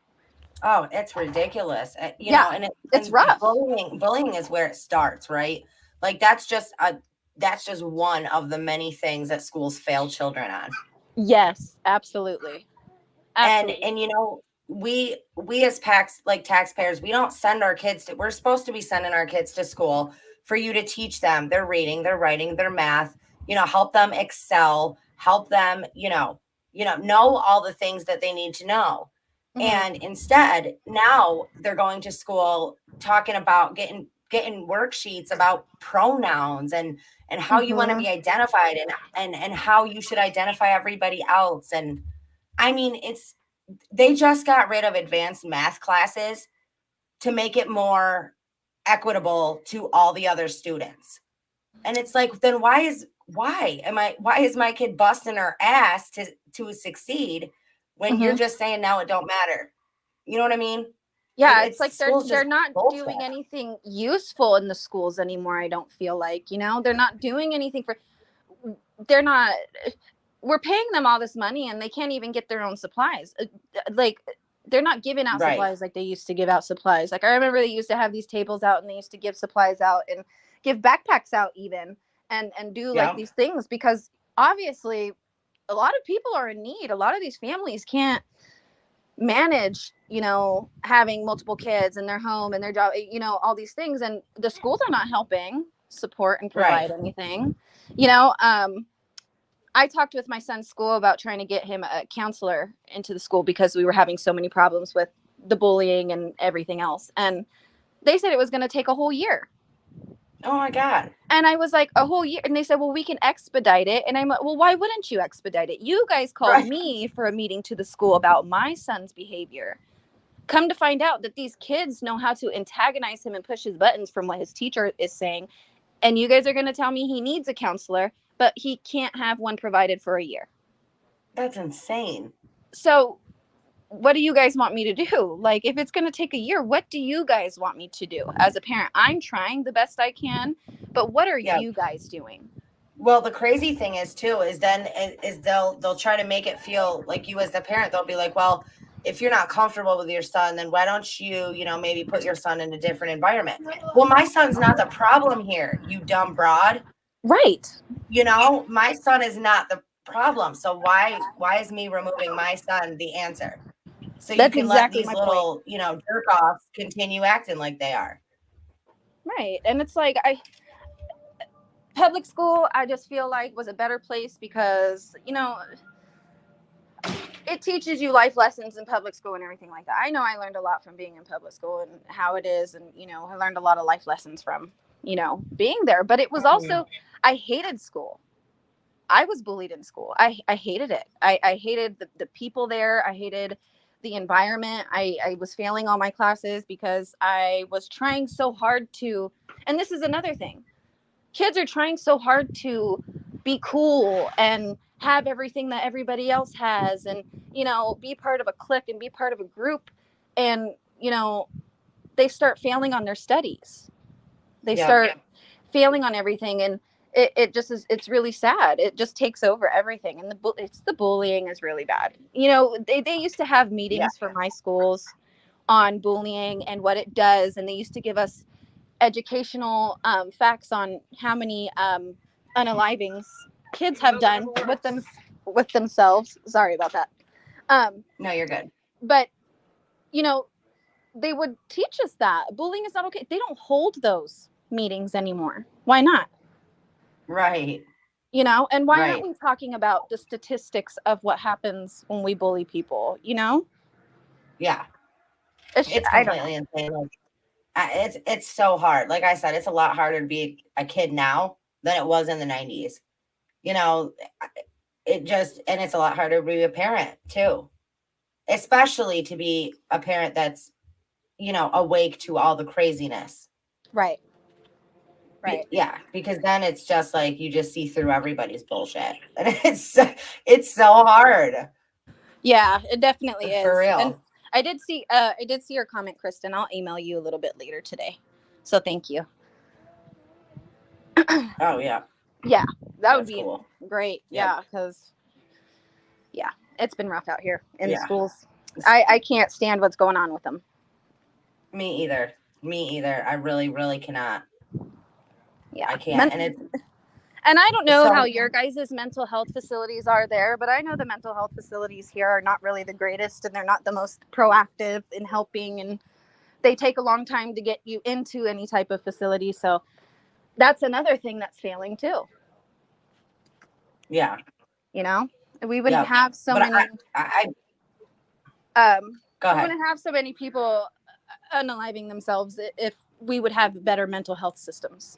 oh, it's ridiculous. You know, and it's rough. Bullying is where it starts, right? Like, that's just one of the many things that schools fail children on. Yes, absolutely. And you know, we as taxpayers, we don't send our kids to, we're supposed to be sending our kids to school for you to teach them their reading, their writing, their math, you know, help them excel, help them, you know all the things that they need to know. Mm-hmm. And instead, now they're going to school talking about getting worksheets about pronouns and how you want to be identified and how you should identify everybody else. And I mean, they just got rid of advanced math classes to make it more equitable to all the other students. And it's like, then why is my kid busting her ass to succeed when you're just saying now it don't matter? You know what I mean? Yeah, it's like they're not doing anything useful in the schools anymore. I don't feel like, you know, they're not doing anything we're paying them all this money and they can't even get their own supplies. Like, they're not giving out supplies like they used to give out supplies. Like, I remember they used to have these tables out and they used to give supplies out and give backpacks out even and do like these things, because obviously a lot of people are in need. A lot of these families can't manage, you know, having multiple kids in their home and their job, you know, all these things, and the schools are not helping support and provide anything, you know. I talked with my son's school about trying to get him a counselor into the school because we were having so many problems with the bullying and everything else, and they said it was going to take a whole year. Oh my God. And I was like, a whole year? And they said, well, we can expedite it. And I'm like, well, why wouldn't you expedite it? You guys called me for a meeting to the school about my son's behavior. Come to find out that these kids know how to antagonize him and push his buttons from what his teacher is saying. And you guys are going to tell me he needs a counselor, but he can't have one provided for a year. That's insane. So what do you guys want me to do? Like, if it's going to take a year, what do you guys want me to do as a parent? I'm trying the best I can, but what are you guys doing? Well, the crazy thing is too, is they'll try to make it feel like you as the parent, they'll be like, well, if you're not comfortable with your son, then why don't you, you know, maybe put your son in a different environment? Well, my son's not the problem here, you dumb broad. Right. You know, my son is not the problem. So why is me removing my son the answer? So you can let these little, you know, jerk offs continue acting like they are. Right. And it's like, public school, I just feel like was a better place because, you know, it teaches you life lessons in public school and everything like that. I know I learned a lot from being in public school and how it is. And, you know, I learned a lot of life lessons from, you know, being there. But it was also, I hated school. I was bullied in school. I hated it. I hated the people there. I hated the environment. I was failing all my classes because I was trying so hard to, And this is another thing. Kids are trying so hard to be cool and have everything that everybody else has and, you know, be part of a clique and be part of a group. And, you know, they start failing on their studies. They start failing on everything. And it just is, it's really sad. It just takes over everything. And the bullying is really bad. You know, they used to have meetings for my schools on bullying and what it does. And they used to give us educational facts on how many unalivings kids have done with themselves. Sorry about that. No, you're good. But you know, they would teach us that bullying is not okay. They don't hold those meetings anymore. Why not? Right. You know, and why Right. aren't we talking about the statistics of what happens when we bully people? You know? Yeah. It's I don't know. completely insane. Like, it's so hard. Like I said, it's a lot harder to be a kid now than it was in the 90s. You know, and it's a lot harder to be a parent too, especially to be a parent that's, you know, awake to all the craziness. Right. Right. Yeah, because then it's just like you just see through everybody's bullshit, and it's so hard. Yeah, it definitely is. For real. And I did see your comment, Kristen. I'll email you a little bit later today. So thank you. Oh yeah. Yeah, that would That's be cool. great. Yep. Yeah, because it's been rough out here in the Yeah. schools. I can't stand what's going on with them. Me either. I really, really cannot. Yeah, I can't. And and I don't know So- how your guys' mental health facilities are there, but I know the mental health facilities here are not really the greatest, and they're not the most proactive in helping, and they take a long time to get you into any type of facility. So that's another thing that's failing too. Yeah. You know, we wouldn't have so But many. Go we ahead. wouldn't have so many people unaliving themselves if we would have better mental health systems.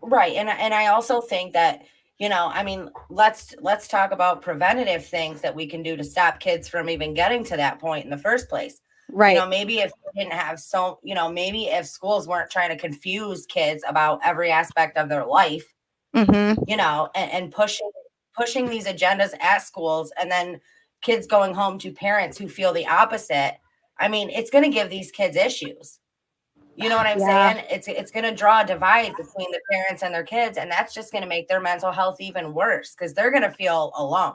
Right. And I also think that, you know, I mean, let's talk about preventative things that we can do to stop kids from even getting to that point in the first place. Right. You know, maybe if we didn't have maybe if schools weren't trying to confuse kids about every aspect of their life, Mm-hmm. you know, and pushing these agendas at schools, and then kids going home to parents who feel the opposite. I mean, it's going to give these kids issues. You know what I'm saying? It's going to draw a divide between the parents and their kids, and that's just going to make their mental health even worse because they're going to feel alone.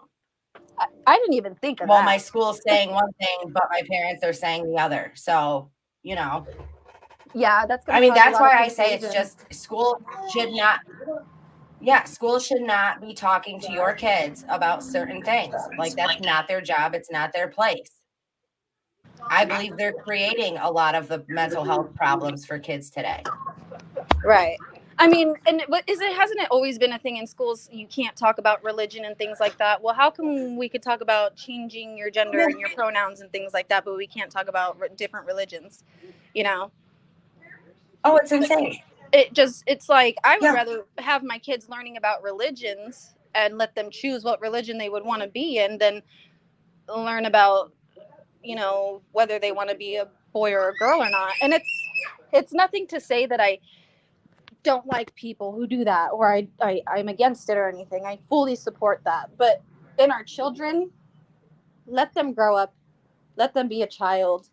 I didn't even think of Well, that. my school's saying one thing, but my parents are saying the other. So, you know. Yeah, that's gonna I mean, cause a that's lot of why I say it's confusion. just school should not be talking to your kids about certain things. Like, that's not their job. It's not their place. I believe they're creating a lot of the mental health problems for kids today. Right. I mean, and hasn't it always been a thing in schools? You can't talk about religion and things like that. Well, how come we could talk about changing your gender and your pronouns and things like that, but we can't talk about different religions? You know? Oh, it's insane. It's like I would rather have my kids learning about religions and let them choose what religion they would want to be in than learn about, you know, whether they want to be a boy or a girl or not. And it's nothing to say that I don't like people who do that or I'm against it or anything. I fully support that. But in our children, let them grow up, let them be a child,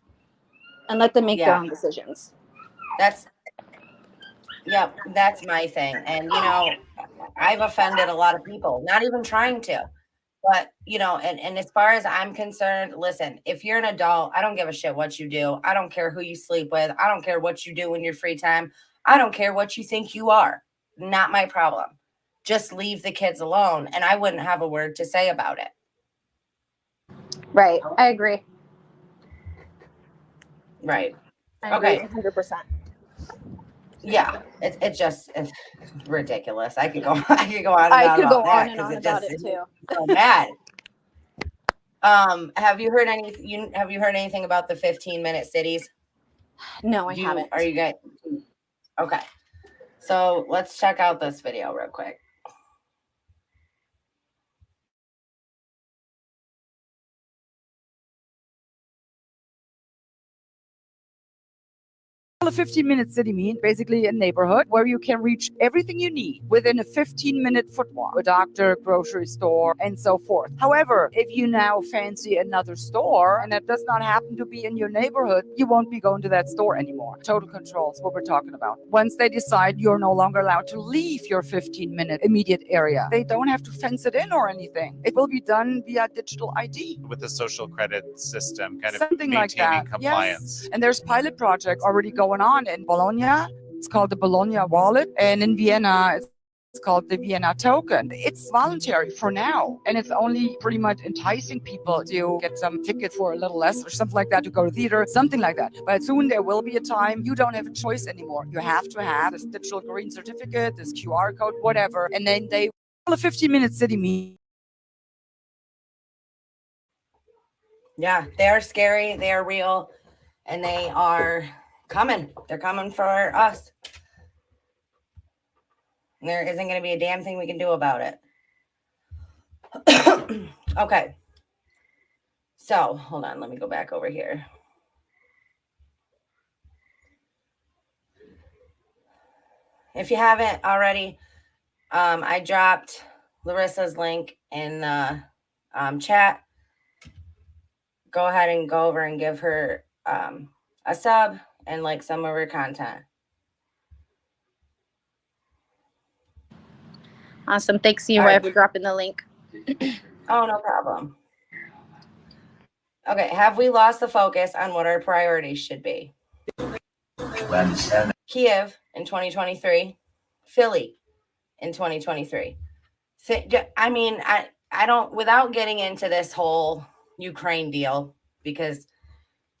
and let them make their own decisions. That's my thing. And, you know, I've offended a lot of people, not even trying to. But, you know, and as far as I'm concerned, listen, if you're an adult, I don't give a shit what you do. I don't care who you sleep with. I don't care what you do in your free time. I don't care what you think you are. Not my problem. Just leave the kids alone, and I wouldn't have a word to say about it. Right. I agree. Right. I agree 100%. Yeah, it's ridiculous. I could go on and on about that because it just is so bad. Have you heard anything about the 15-minute cities? No, I haven't. Are you guys okay? So let's check out this video real quick. A 15-minute city mean, basically a neighborhood where you can reach everything you need within a 15-minute foot walk, a doctor, grocery store, and so forth. However, if you now fancy another store and it does not happen to be in your neighborhood, you won't be going to that store anymore. Total control is what we're talking about. Once they decide you're no longer allowed to leave your 15-minute immediate area, they don't have to fence it in or anything. It will be done via digital ID. With the social credit system, kind of Something like maintaining that. compliance. Yes. And there's pilot projects already going on in Bologna. It's called the Bologna wallet. And in Vienna, it's called the Vienna token. It's voluntary for now. And it's only pretty much enticing people to get some ticket for a little less or something like that, to go to theater, something like that. But soon there will be a time you don't have a choice anymore. You have to have this digital green certificate, this QR code, whatever. And then they a 15-minute city meet. Yeah, they're scary, they're real, and they are coming. They're coming for us. And there isn't going to be a damn thing we can do about it. Okay. So, hold on, let me go back over here. If you haven't already, I dropped Larissa's link in the chat. Go ahead and go over and give her a sub and like some of her content. Awesome. Thanks, you, for dropping the link. Oh, no problem. Okay, have we lost the focus on what our priorities should be? Kiev in 2023, Philly in 2023. I mean, I don't, without getting into this whole Ukraine deal, because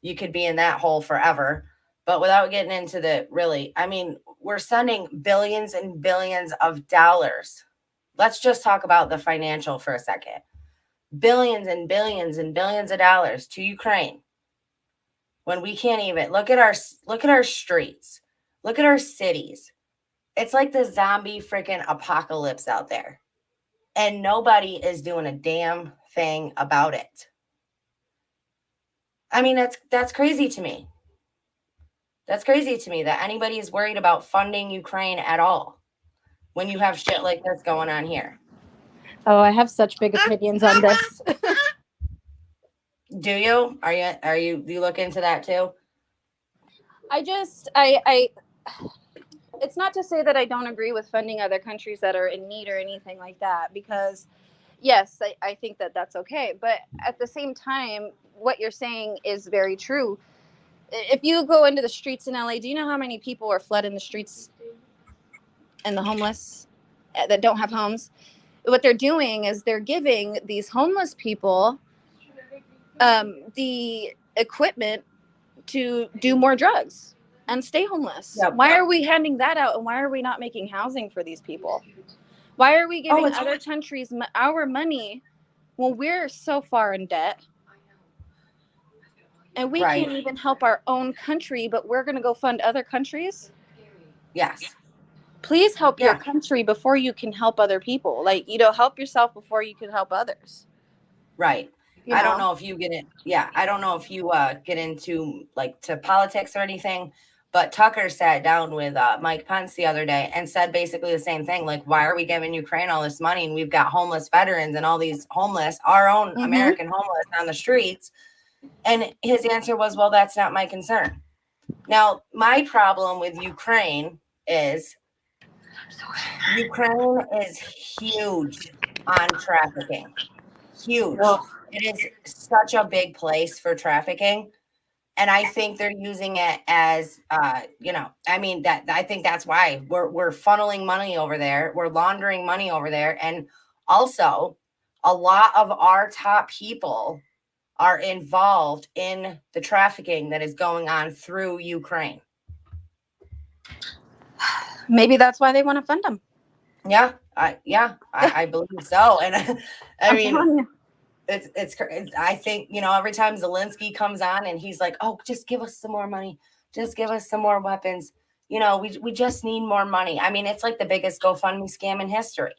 you could be in that hole forever, but without getting into the really, I mean, we're sending billions and billions of dollars. Let's just talk about the financial for a second. Billions and billions and billions of dollars to Ukraine when we can't even look at our streets, look at our cities. It's like the zombie freaking apocalypse out there, and nobody is doing a damn thing about it. I mean, that's crazy to me. That's crazy to me that anybody is worried about funding Ukraine at all when you have shit like this going on here. Oh, I have such big opinions on this. Do you? Do you look into that too? I it's not to say that I don't agree with funding other countries that are in need or anything like that, because yes, I think that that's okay. But at the same time, what you're saying is very true. If you go into the streets in LA, do you know how many people are flooding the streets and the homeless that don't have homes? What they're doing is they're giving these homeless people the equipment to do more drugs and stay homeless. Yep. Why are we handing that out, and why are we not making housing for these people? Why are we giving other countries our money when we're so far in debt? And we can't even help our own country, but we're going to go fund other countries? Yes. Please help your country before you can help other people. Like, help yourself before you can help others. Right. I don't know if you get it. Yeah. I don't know if you get into like to politics or anything, but Tucker sat down with Mike Pence the other day and said basically the same thing. Like, why are we giving Ukraine all this money? And we've got homeless veterans and all these homeless, our own American homeless on the streets. And his answer was, well, that's not my concern. Now, my problem with Ukraine is Ukraine is huge on trafficking. Huge. It is such a big place for trafficking. And I think they're using it as, I think that's why we're funneling money over there. We're laundering money over there. And also, a lot of our top people are involved in the trafficking that is going on through Ukraine. Maybe that's why they want to fund them. Yeah, I believe so. And I mean, it's I think, every time Zelensky comes on and he's like, oh, just give us some more money. Just give us some more weapons. We just need more money. I mean, it's like the biggest GoFundMe scam in history.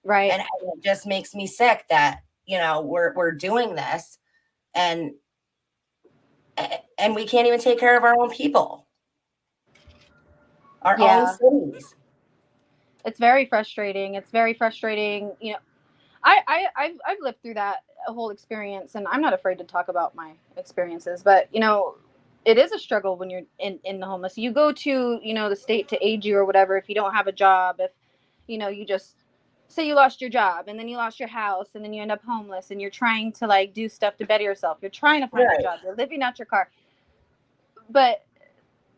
Right. And it just makes me sick that, we're doing this and we can't even take care of our own people. our Yeah. own cities. It's very frustrating. It's very frustrating. You know, I've lived through that whole experience, and I'm not afraid to talk about my experiences. But you know, it is a struggle when you're in the homeless. You go to, you know, the state to aid you or whatever if you don't have a job. If you know, you just say you lost your job and then you lost your house and then you end up homeless and you're trying to like do stuff to better yourself. You're trying to find a job. You're living out your car, but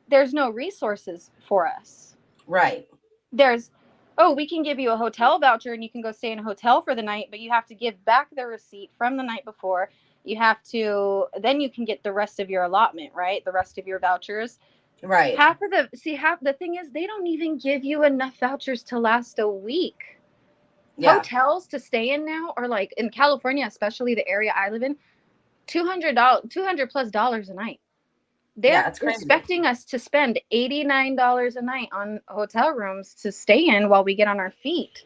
there's no resources for us. Right. There's, oh, we can give you a hotel voucher and you can go stay in a hotel for the night, but you have to give back the receipt from the night before. You have to, then you can get the rest of your allotment, right? The rest of your vouchers. Right. Half the thing is they don't even give you enough vouchers to last a week. Yeah. Hotels to stay in now are like, in California, especially the area I live in, $200 plus a night. They're expecting us to spend $89 a night on hotel rooms to stay in while we get on our feet.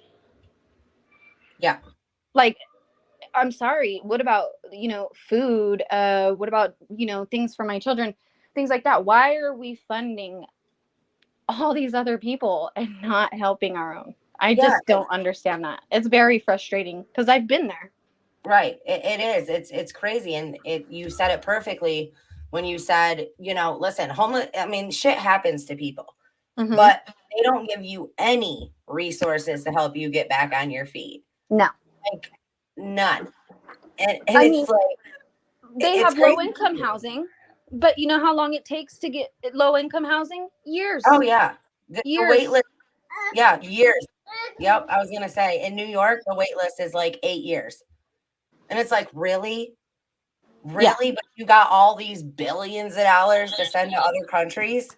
Yeah. Like, I'm sorry. What about, you know, food? What about, you know, things for my children? Things like that. Why are we funding all these other people and not helping our own? I just don't understand that. It's very frustrating because I've been there. Right. It is. It's crazy. And you said it perfectly when you said, you know, listen, homeless, I mean, shit happens to people, but they don't give you any resources to help you get back on your feet. No. Like, none. And I it's mean, like, they it's have crazy. low income housing, but you know how long it takes to get low income housing? Years. Oh, yeah. The Years. wait list. Yeah, years. Yep. I was going to say, in New York, the wait list is like 8 years. And it's like, really? Really? Yeah. But you got all these billions of dollars to send to other countries?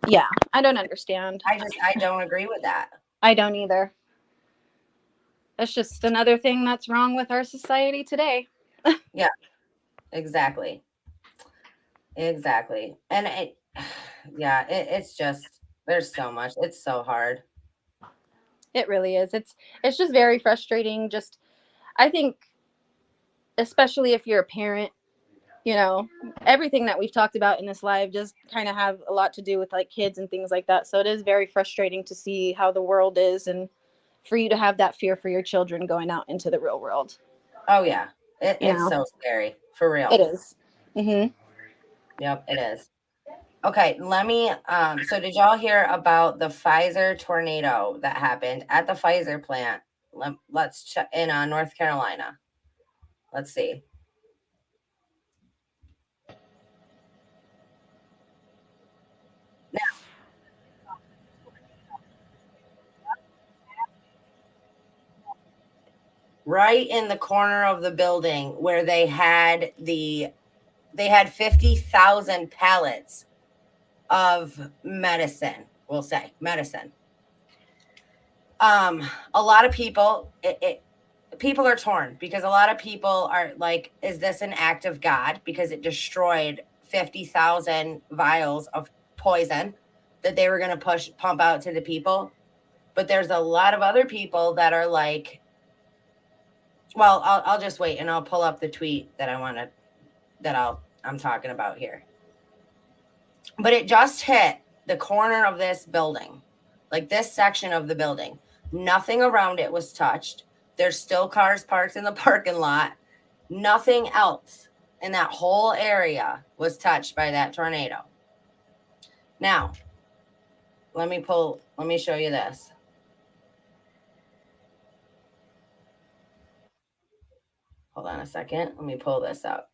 Yeah, I don't understand. I don't agree with that. I don't either. That's just another thing that's wrong with our society today. Yeah, exactly. Exactly. And it's just, there's so much. It's so hard. It really is. It's just very frustrating. Just, I think, especially if you're a parent, you know, everything that we've talked about in this live just kind of have a lot to do with like kids and things like that. So it is very frustrating to see how the world is and for you to have that fear for your children going out into the real world. Oh yeah. It's so scary. For real. It is. Mm-hmm. Yep, it is. Okay, let me so did y'all hear about the Pfizer tornado that happened at the Pfizer plant? Let's check in North Carolina. Let's see. Right in the corner of the building where they had 50,000 pallets of medicine, we'll say medicine. A lot of people, people are torn because a lot of people are like, is this an act of God? Because it destroyed 50,000 vials of poison that they were going to pump out to the people. But there's a lot of other people that are like, well, I'll just wait and I'll pull up the tweet that I'm talking about here. But it just hit the corner of this building, like this section of the building. Nothing around it was touched. There's still cars parked in the parking lot. Nothing else in that whole area was touched by that tornado. Now, let me show you this. Hold on a second. Let me pull this up.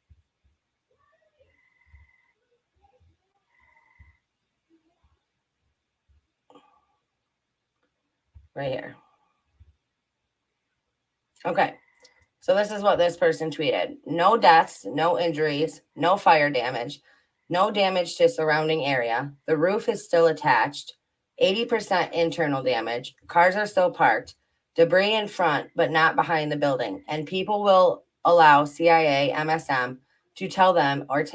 Right here. Okay. So this is what this person tweeted. No deaths, no injuries, no fire damage, no damage to surrounding area. The roof is still attached. 80% internal damage. Cars are still parked. Debris in front, but not behind the building. And people will allow CIA, MSM to tell them or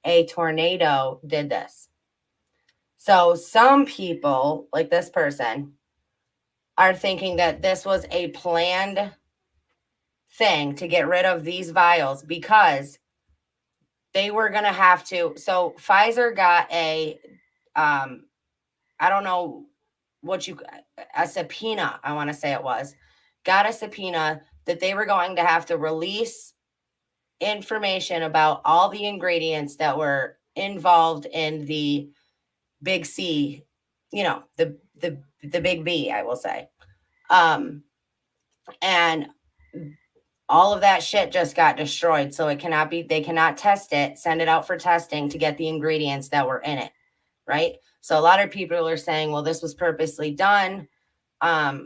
a tornado did this. So some people, like this person, are thinking that this was a planned thing to get rid of these vials because they were going to have to. So Pfizer got a I don't know what a subpoena, I want to say it was, got a subpoena that they were going to have to release information about all the ingredients that were involved in the big C, the big B, I will say. And all of that shit just got destroyed. So they cannot test it, send it out for testing to get the ingredients that were in it. Right. So a lot of people are saying, well, this was purposely done.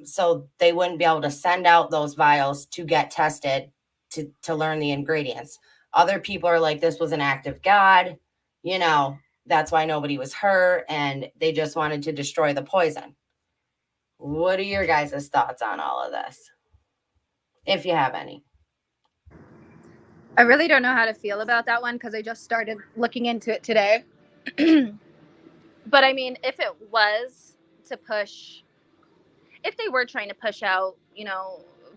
So they wouldn't be able to send out those vials to get tested to learn the ingredients. Other people are like, this was an act of God. That's why nobody was hurt. And they just wanted to destroy the poison. What are your guys' thoughts on all of this? If you have any. I really don't know how to feel about that one because I just started looking into it today. But I mean, if it was to push, if they were trying to push out,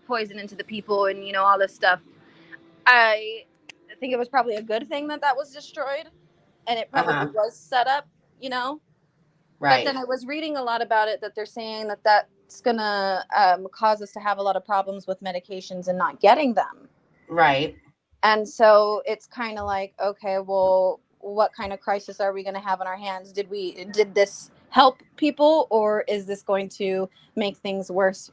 poison into the people and, all this stuff, I think it was probably a good thing that was destroyed and it probably was set up, Right. But then I was reading a lot about it that they're saying that that's going to cause us to have a lot of problems with medications and not getting them. Right. And so it's kind of like, okay, well, what kind of crisis are we going to have on our hands? Did this help people, or is this going to make things worse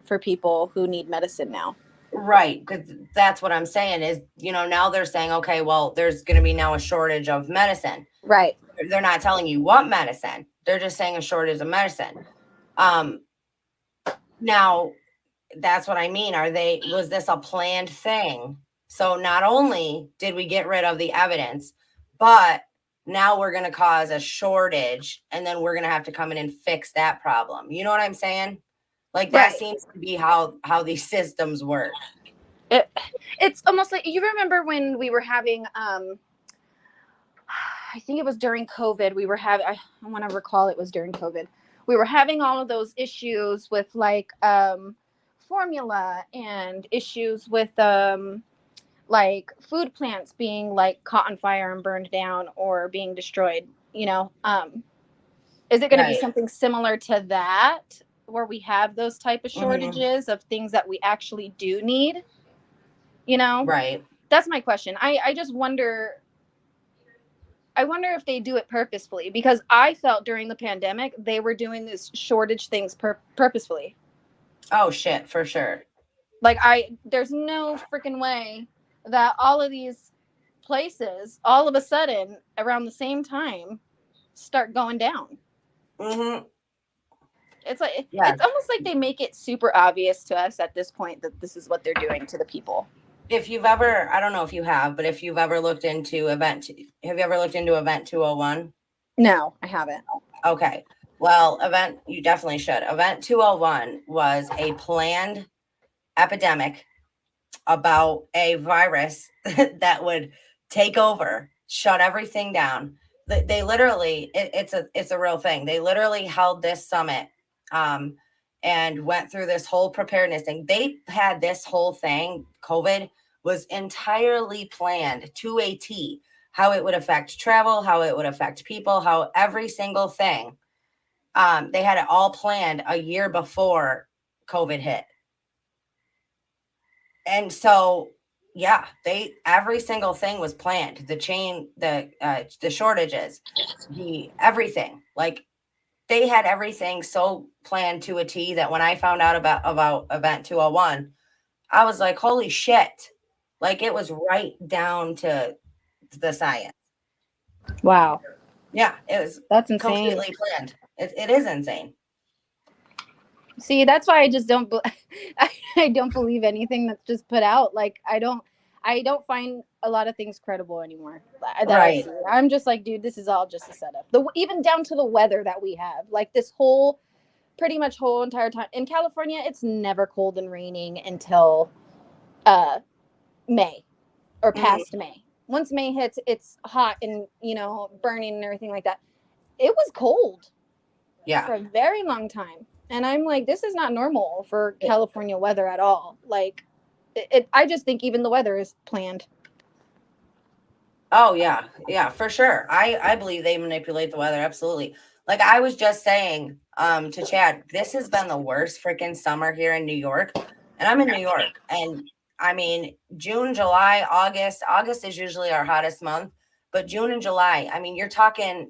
for people who need medicine now? Right. Because that's what I'm saying is, now they're saying, okay, well, there's going to be now a shortage of medicine. Right. They're not telling you what medicine. They're just saying a shortage of medicine. Now, that's what I mean. Was this a planned thing? So not only did we get rid of the evidence, but now we're going to cause a shortage, and then we're going to have to come in and fix that problem. You know what I'm saying? Like that seems to be how these systems work. It's almost like, you remember when we were having, I think it was during COVID, I want to recall it was during COVID. We were having all of those issues with like formula and issues with like food plants being like caught on fire and burned down or being destroyed, is it going to be something similar to that where we have those type of shortages of things that we actually do need? Right. That's my question. I just wonder. I wonder if they do it purposefully, because I felt during the pandemic they were doing this shortage things purposefully. Oh shit, for sure. Like there's no freaking way that all of these places all of a sudden around the same time start going down. Mm-hmm. It's like it's almost like they make it super obvious to us at this point that this is what they're doing to the people. If you've ever, I don't know if you have, but if you've ever looked into Event 201? No, I haven't. Okay. Well, you definitely should. Event 201 was a planned epidemic about a virus that would take over, shut everything down. They literally, it's a real thing. They literally held this summit and went through this whole preparedness thing. They had this whole thing, COVID, was entirely planned to a T, how it would affect travel, how it would affect people, how every single thing. They had it all planned a year before COVID hit. And so, yeah, every single thing was planned. The chain, the shortages, everything. Like they had everything so planned to a T that when I found out about Event 201, I was like, holy shit. Like it was right down to the science. Wow. Yeah, that's insane. Completely planned. It is insane. See, that's why I just don't I don't believe anything that's just put out. Like I don't find a lot of things credible anymore. Right. I'm just like, dude, this is all just a setup. Even down to the weather that we have. Like this pretty much whole entire time in California, it's never cold and raining until May or past May. Once May hits, it's hot and burning and everything like that. It was cold. Yeah. For a very long time. And I'm like, this is not normal for California weather at all. Like I just think even the weather is planned. Oh yeah, yeah, for sure. I believe they manipulate the weather. Absolutely. Like I was just saying to Chad, this has been the worst freaking summer here in New York. And I'm in New York. And I mean, June, July, August. August is usually our hottest month, but June and July, I mean, you're talking,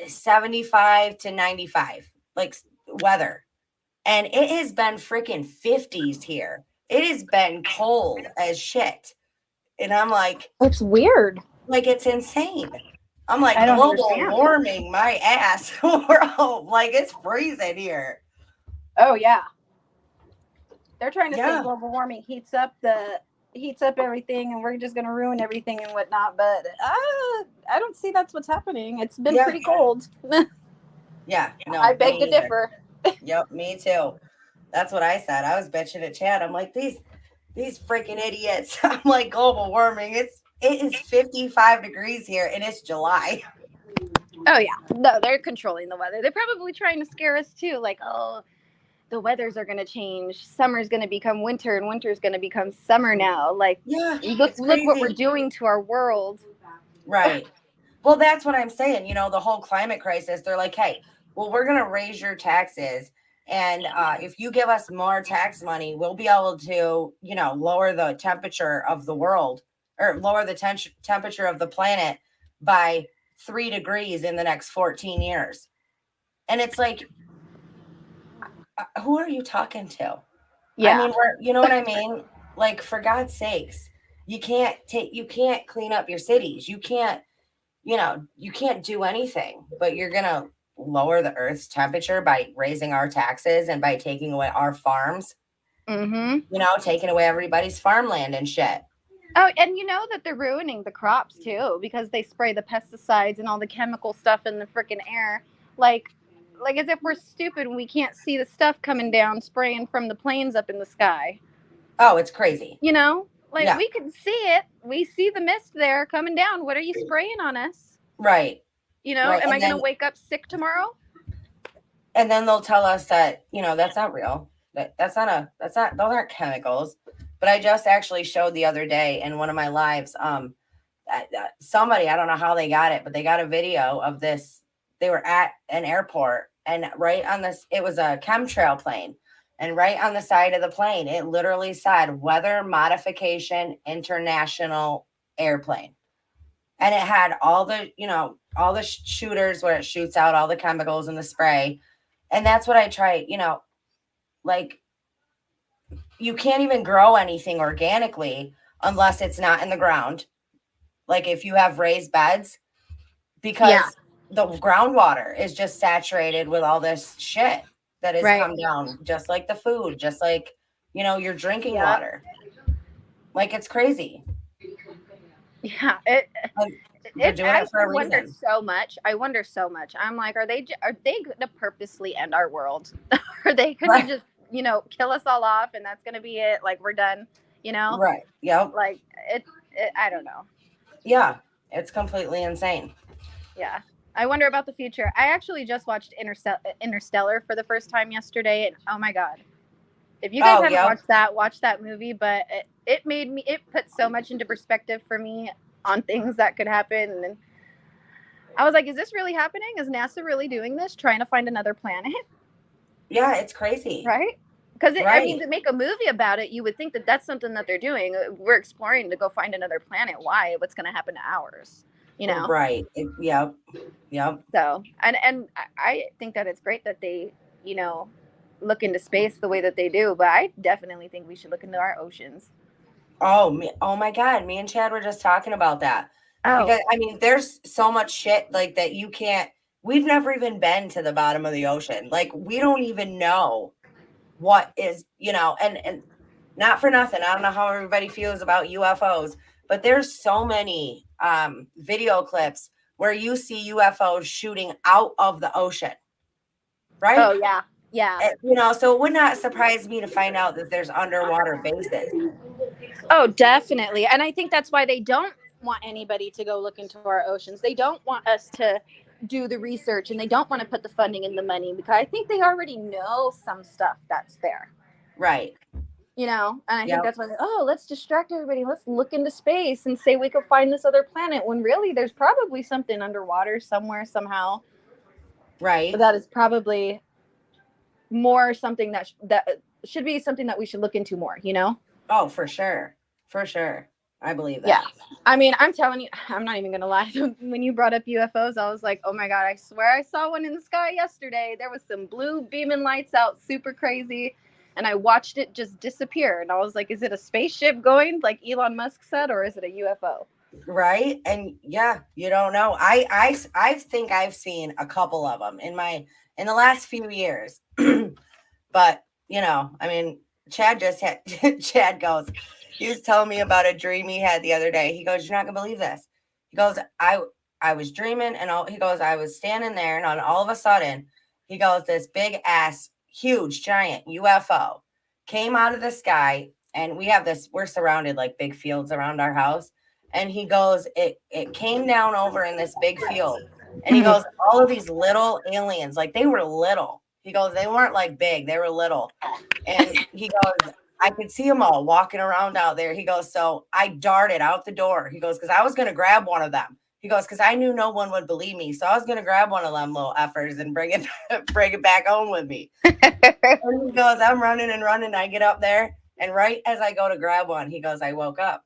75 to 95 like weather. And it has been freaking 50s here. It has been cold as shit. And I'm like, It's weird. like it's insane. I'm like I don't global understand. warming my ass. Bro, like it's freezing here. Oh yeah. They're trying to say Yeah. global warming heats up everything, and we're just going to ruin everything and whatnot. But I don't see that's what's happening. It's been Yeah. pretty cold. Yeah. No, I beg to me either. differ. Yep, me too. That's what I said. I was bitching at Chad. I'm like, these freaking idiots. I'm like, global warming. It is 55 degrees here and it's July. Oh yeah. No, they're controlling the weather. They're probably trying to scare us too. Like, oh, the weathers are going to change. Summer's going to become winter, and winter's going to become summer now. Like, Yeah, look what we're doing to our world. Right. Well, that's what I'm saying. The whole climate crisis, they're like, hey, well, we're going to raise your taxes. And if you give us more tax money, we'll be able to, lower the temperature of the world or lower the temperature of the planet by 3 degrees in the next 14 years. And it's like, who are you talking to? Yeah. I mean, you know what I mean? Like, for God's sakes, you can't clean up your cities. You can't do anything, but you're going to lower the earth's temperature by raising our taxes and by taking away our farms, taking away everybody's farmland and shit. Oh, and you know that they're ruining the crops too because they spray the pesticides and all the chemical stuff in the freaking air. Like as if we're stupid and we can't see the stuff coming down, spraying from the planes up in the sky. Oh, it's crazy. Like Yeah. we can see it. We see the mist there coming down. What are you spraying on us? Right. Right. Am I going to wake up sick tomorrow? And then they'll tell us that, that's not real. Those aren't chemicals. But I just actually showed the other day in one of my lives, somebody, I don't know how they got it, but they got a video of this. They were at an airport and right on this, it was a chemtrail plane. And right on the side of the plane, it literally said Weather Modification International Airplane. And it had all the shooters where it shoots out all the chemicals and the spray. And that's what I try, like you can't even grow anything organically unless it's not in the ground. Like if you have raised beds, because the groundwater is just saturated with all this shit that has come down, just like the food, just like, your drinking water. Like it's crazy. Yeah. They're doing it for a reason. I wonder so much. I'm like, are they going to purposely end our world? Are they going to just, kill us all off and that's going to be it? Like we're done, Right. Yep. Like it, I don't know. Yeah. It's completely insane. Yeah. I wonder about the future. I actually just watched Interstellar for the first time yesterday. And oh my God. If you guys haven't watched that, watch that movie. But it put so much into perspective for me on things that could happen. And I was like, is this really happening? Is NASA really doing this? Trying to find another planet? Yeah, it's crazy. Right? Because I mean, to make a movie about it, you would think that that's something that they're doing. We're exploring to go find another planet. Why? What's going to happen to ours? Right. Yep. So, and I think that it's great that they, look into space the way that they do. But I definitely think we should look into our oceans. Oh my God. Me and Chad were just talking about that. Oh. Because I mean, there's so much shit like that you can't. We've never even been to the bottom of the ocean. Like we don't even know what is, and not for nothing. I don't know how everybody feels about UFOs, but there's so many video clips where you see UFOs shooting out of the ocean. Right? Oh yeah. Yeah. So it would not surprise me to find out that there's underwater bases. Oh, definitely. And I think that's why they don't want anybody to go look into our oceans. They don't want us to do the research and they don't want to put the funding and the money because I think they already know some stuff that's there. Right. you know, and I think Yep. that's why, oh, let's distract everybody. Let's look into space and say we could find this other planet, when really there's probably something underwater somewhere, somehow. Right. But that is probably more something that should be something that we should look into more, you know? Oh, for sure. For sure. I believe that. Yeah. I mean, I'm telling you, I'm not even going to lie. When you brought up UFOs, I was like, oh my God, I swear I saw one in the sky yesterday. There was some blue beaming lights out, super crazy. And I watched it just disappear. And I was like, is it a spaceship going like Elon Musk said, or is it a UFO? Right. And yeah, you don't know. I think I've seen a couple of them in the last few years. But, you know, I mean, Chad goes, he was telling me about a dream he had the other day. He goes, you're not gonna believe this. He goes, I was dreaming, and he goes, I was standing there, and all of a sudden, he goes, this big ass, huge, giant UFO came out of the sky, and we're surrounded like big fields around our house. And he goes, it came down over in this big field. And he goes, all of these little aliens, like they were little. He goes, they weren't like big, they were little. And he goes, I could see them all walking around out there. He goes, so I darted out the door. He goes, because I was going to grab one of them. He goes, because I knew no one would believe me. So I was going to grab one of them little effers and bring it back home with me. And he goes, I'm running and running. I get up there. And right as I go to grab one, he goes, I woke up.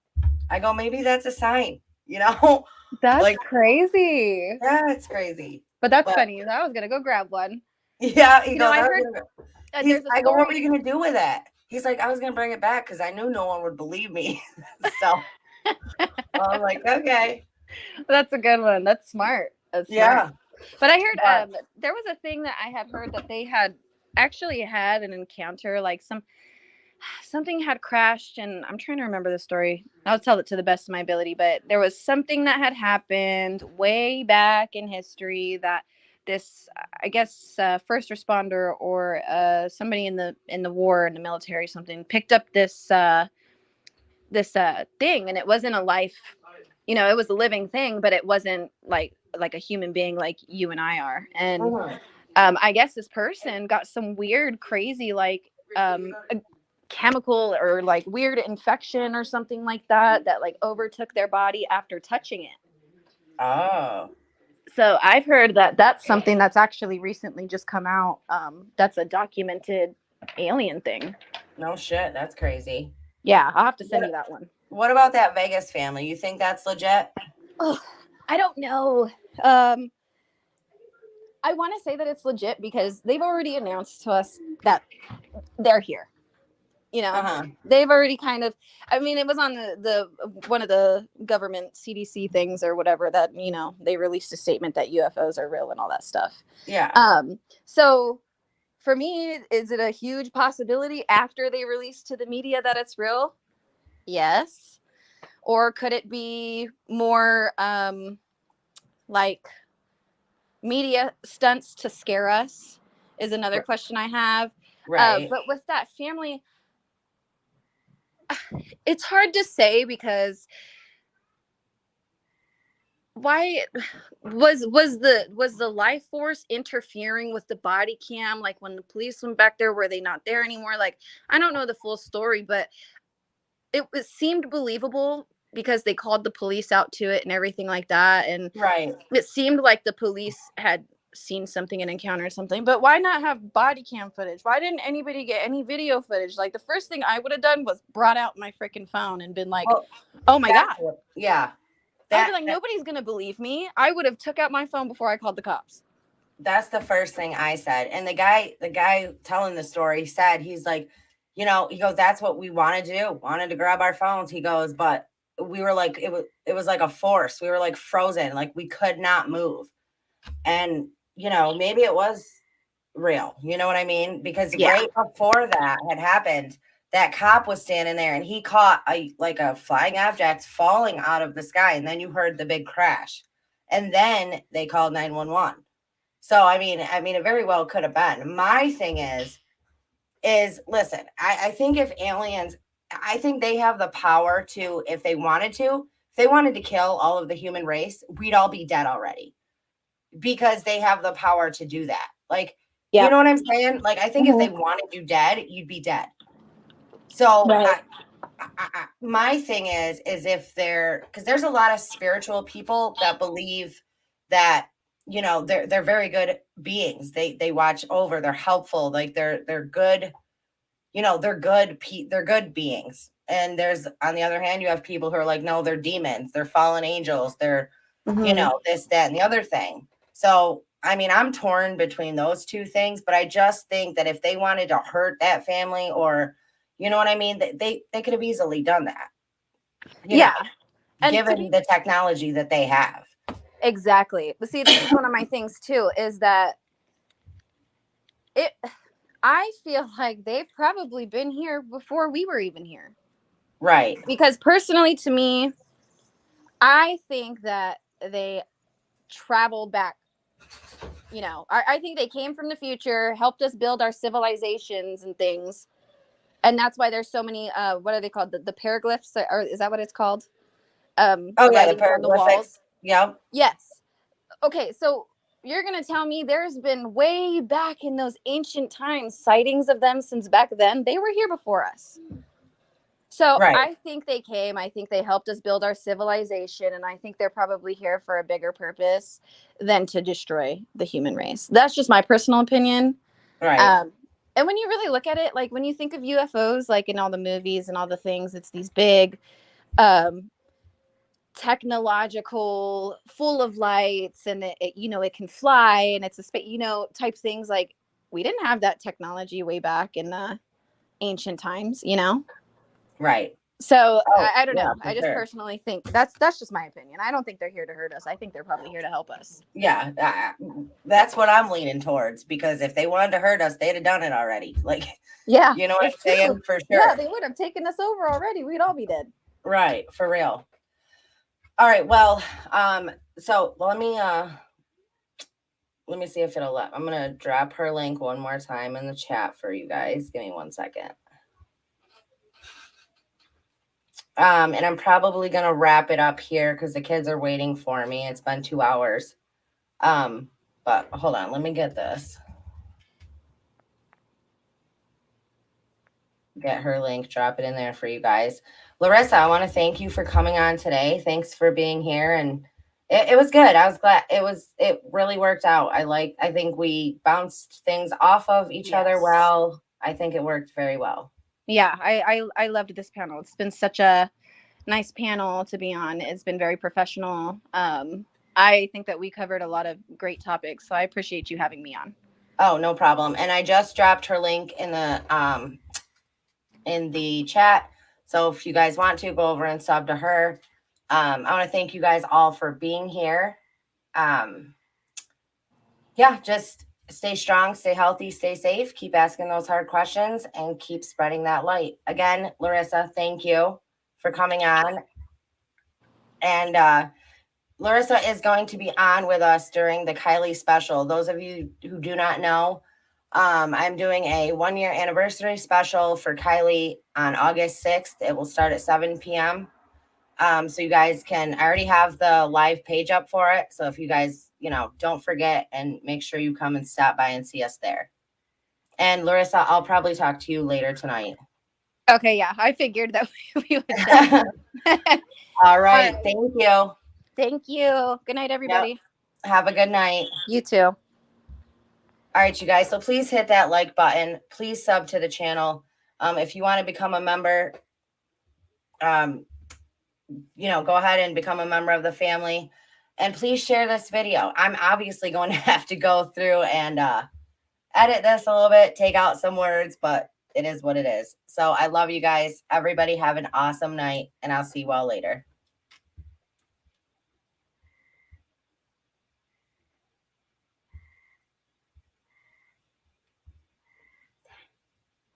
I go, maybe that's a sign, you know? That's like, crazy. Yeah, it's crazy. But that's funny. I was going to go grab one. Yeah. He You goes, know, I heard I go, what were you going to do with that? He's like, I was going to bring it back because I knew no one would believe me. So I'm like, okay. That's a good one. That's smart. That's smart. Yeah. But I heard there was a thing that I had heard that they had actually had an encounter, like something had crashed, and I'm trying to remember the story. I'll tell it to the best of my ability, but there was something that had happened way back in history that this, I guess, first responder or somebody in the war, in the military, something, picked up this thing, and it wasn't a life, you know, it was a living thing, but it wasn't like a human being like you and I are. And I guess this person got some weird, crazy, like a chemical or like weird infection or something like that like overtook their body after touching it. Oh. So I've heard that that's something that's actually recently just come out. That's a documented alien thing. No shit. That's crazy. Yeah, I'll have to send you that one. What about that Vegas family? You think that's legit? Oh, I don't know. I want to say that it's legit because they've already announced to us that they're here. You know, they've already kind of, I mean, it was on the one of the government CDC things or whatever that, you know, they released a statement that UFOs are real and all that stuff. Yeah. So for me, is it a huge possibility after they release to the media that it's real? Yes. Or could it be more like media stunts to scare us is another question I have. Right. But with that family, it's hard to say because why was the life force interfering with the body cam? Like when the police went back there, were they not there anymore? Like, I don't know the full story, but it seemed believable because they called the police out to it and everything like that. And it seemed like the police had seen something and encountered something. But why not have body cam footage? Why didn't anybody get any video footage? Like, the first thing I would have done was brought out my freaking phone and been like, oh my God. Yeah. I'd be like, nobody's going to believe me. I would have took out my phone before I called the cops. That's the first thing I said. And the guy telling the story said, he's like, you know, he goes, that's what we wanted to do. Wanted to grab our phones. He goes, but we were like, it was like a force. We were like frozen. Like we could not move. And, you know, maybe it was real. You know what I mean? Because right before that had happened, that cop was standing there and he caught a flying object falling out of the sky. And then you heard the big crash. And then they called 911. So, I mean, it very well could have been. My thing is listen, I think if aliens, I think they have the power to, if they wanted to kill all of the human race, we'd all be dead already because they have the power to do that. Like, you know what I'm saying? Like, I think if they wanted you dead, you'd be dead. So Right. my thing is if because there's a lot of spiritual people that believe that, you know, they're very good beings. They watch over, they're helpful, like they're good, you know, they're good beings. And there's, on the other hand, you have people who are like, no, they're demons, they're fallen angels, they're, you know, this, that, and the other thing. So, I mean, I'm torn between those two things, but I just think that if they wanted to hurt that family, or, you know what I mean, they could have easily done that. You know, And given the technology that they have. Exactly. But see, this is one of my things too, is that I feel like they've probably been here before we were even here. Right. Because personally, to me, I think that they traveled back. You know, I think they came from the future, helped us build our civilizations and things. And that's why there's so many, what are they called? The petroglyphs, or is that what it's called? Oh, yeah, the writings on the petroglyphics. walls. Yep. Yes. Okay, so you're going to tell me there's been way back in those ancient times sightings of them since back then? They were here before us. So Right. I think they came. I think they helped us build our civilization. And I think they're probably here for a bigger purpose than to destroy the human race. That's just my personal opinion. Right. And when you really look at it, like when you think of UFOs, like in all the movies and all the things, it's these big, technological, full of lights, and it you know, it can fly, and it's a space, you know, type things. Like we didn't have that technology way back in the ancient times, you know. Right. So Oh, I don't yeah, know. for I just sure. personally think that's just my opinion. I don't think they're here to hurt us. I think they're probably here to help us. Yeah, that's what I'm leaning towards, because if they wanted to hurt us, they'd have done it already. Like, Yeah, you know what I'm it's saying? true. For sure. Yeah, they would have taken us over already. We'd all be dead. Right, for real. All right, well, so let me see if it'll let. I'm gonna drop her link one more time in the chat for you guys. Give me 1 second. And I'm probably gonna wrap it up here because the kids are waiting for me. It's been 2 hours. But hold on, let me get this. Get her link, drop it in there for you guys. Larissa, I want to thank you for coming on today. Thanks for being here. And it was good. I was glad it really worked out. I think we bounced things off of each other well. I think it worked very well. Yeah, I loved this panel. It's been such a nice panel to be on. It's been very professional. I think that we covered a lot of great topics, so I appreciate you having me on. Oh, no problem. And I just dropped her link in the chat. So if you guys want to, go over and sub to her. I want to thank you guys all for being here. Yeah, just stay strong, stay healthy, stay safe, keep asking those hard questions, and keep spreading that light. Again, Larissa, thank you for coming on. And Larissa is going to be on with us during the Kylie special. Those of you who do not know, I'm doing a 1-year anniversary special for Kylie on August 6th. It will start at 7 p.m. So you guys I already have the live page up for it. So if you guys, you know, don't forget and make sure you come and stop by and see us there. And Larissa, I'll probably talk to you later tonight. Okay, yeah, I figured that we would chat. All right. Thank you. Thank you. Good night, everybody. Yep. Have a good night. You too. All right, you guys. So please hit that like button. Please sub to the channel. If you want to become a member, you know, go ahead and become a member of the family. And please share this video. I'm obviously going to have to go through and edit this a little bit, take out some words, but it is what it is. So I love you guys. Everybody have an awesome night, and I'll see you all later.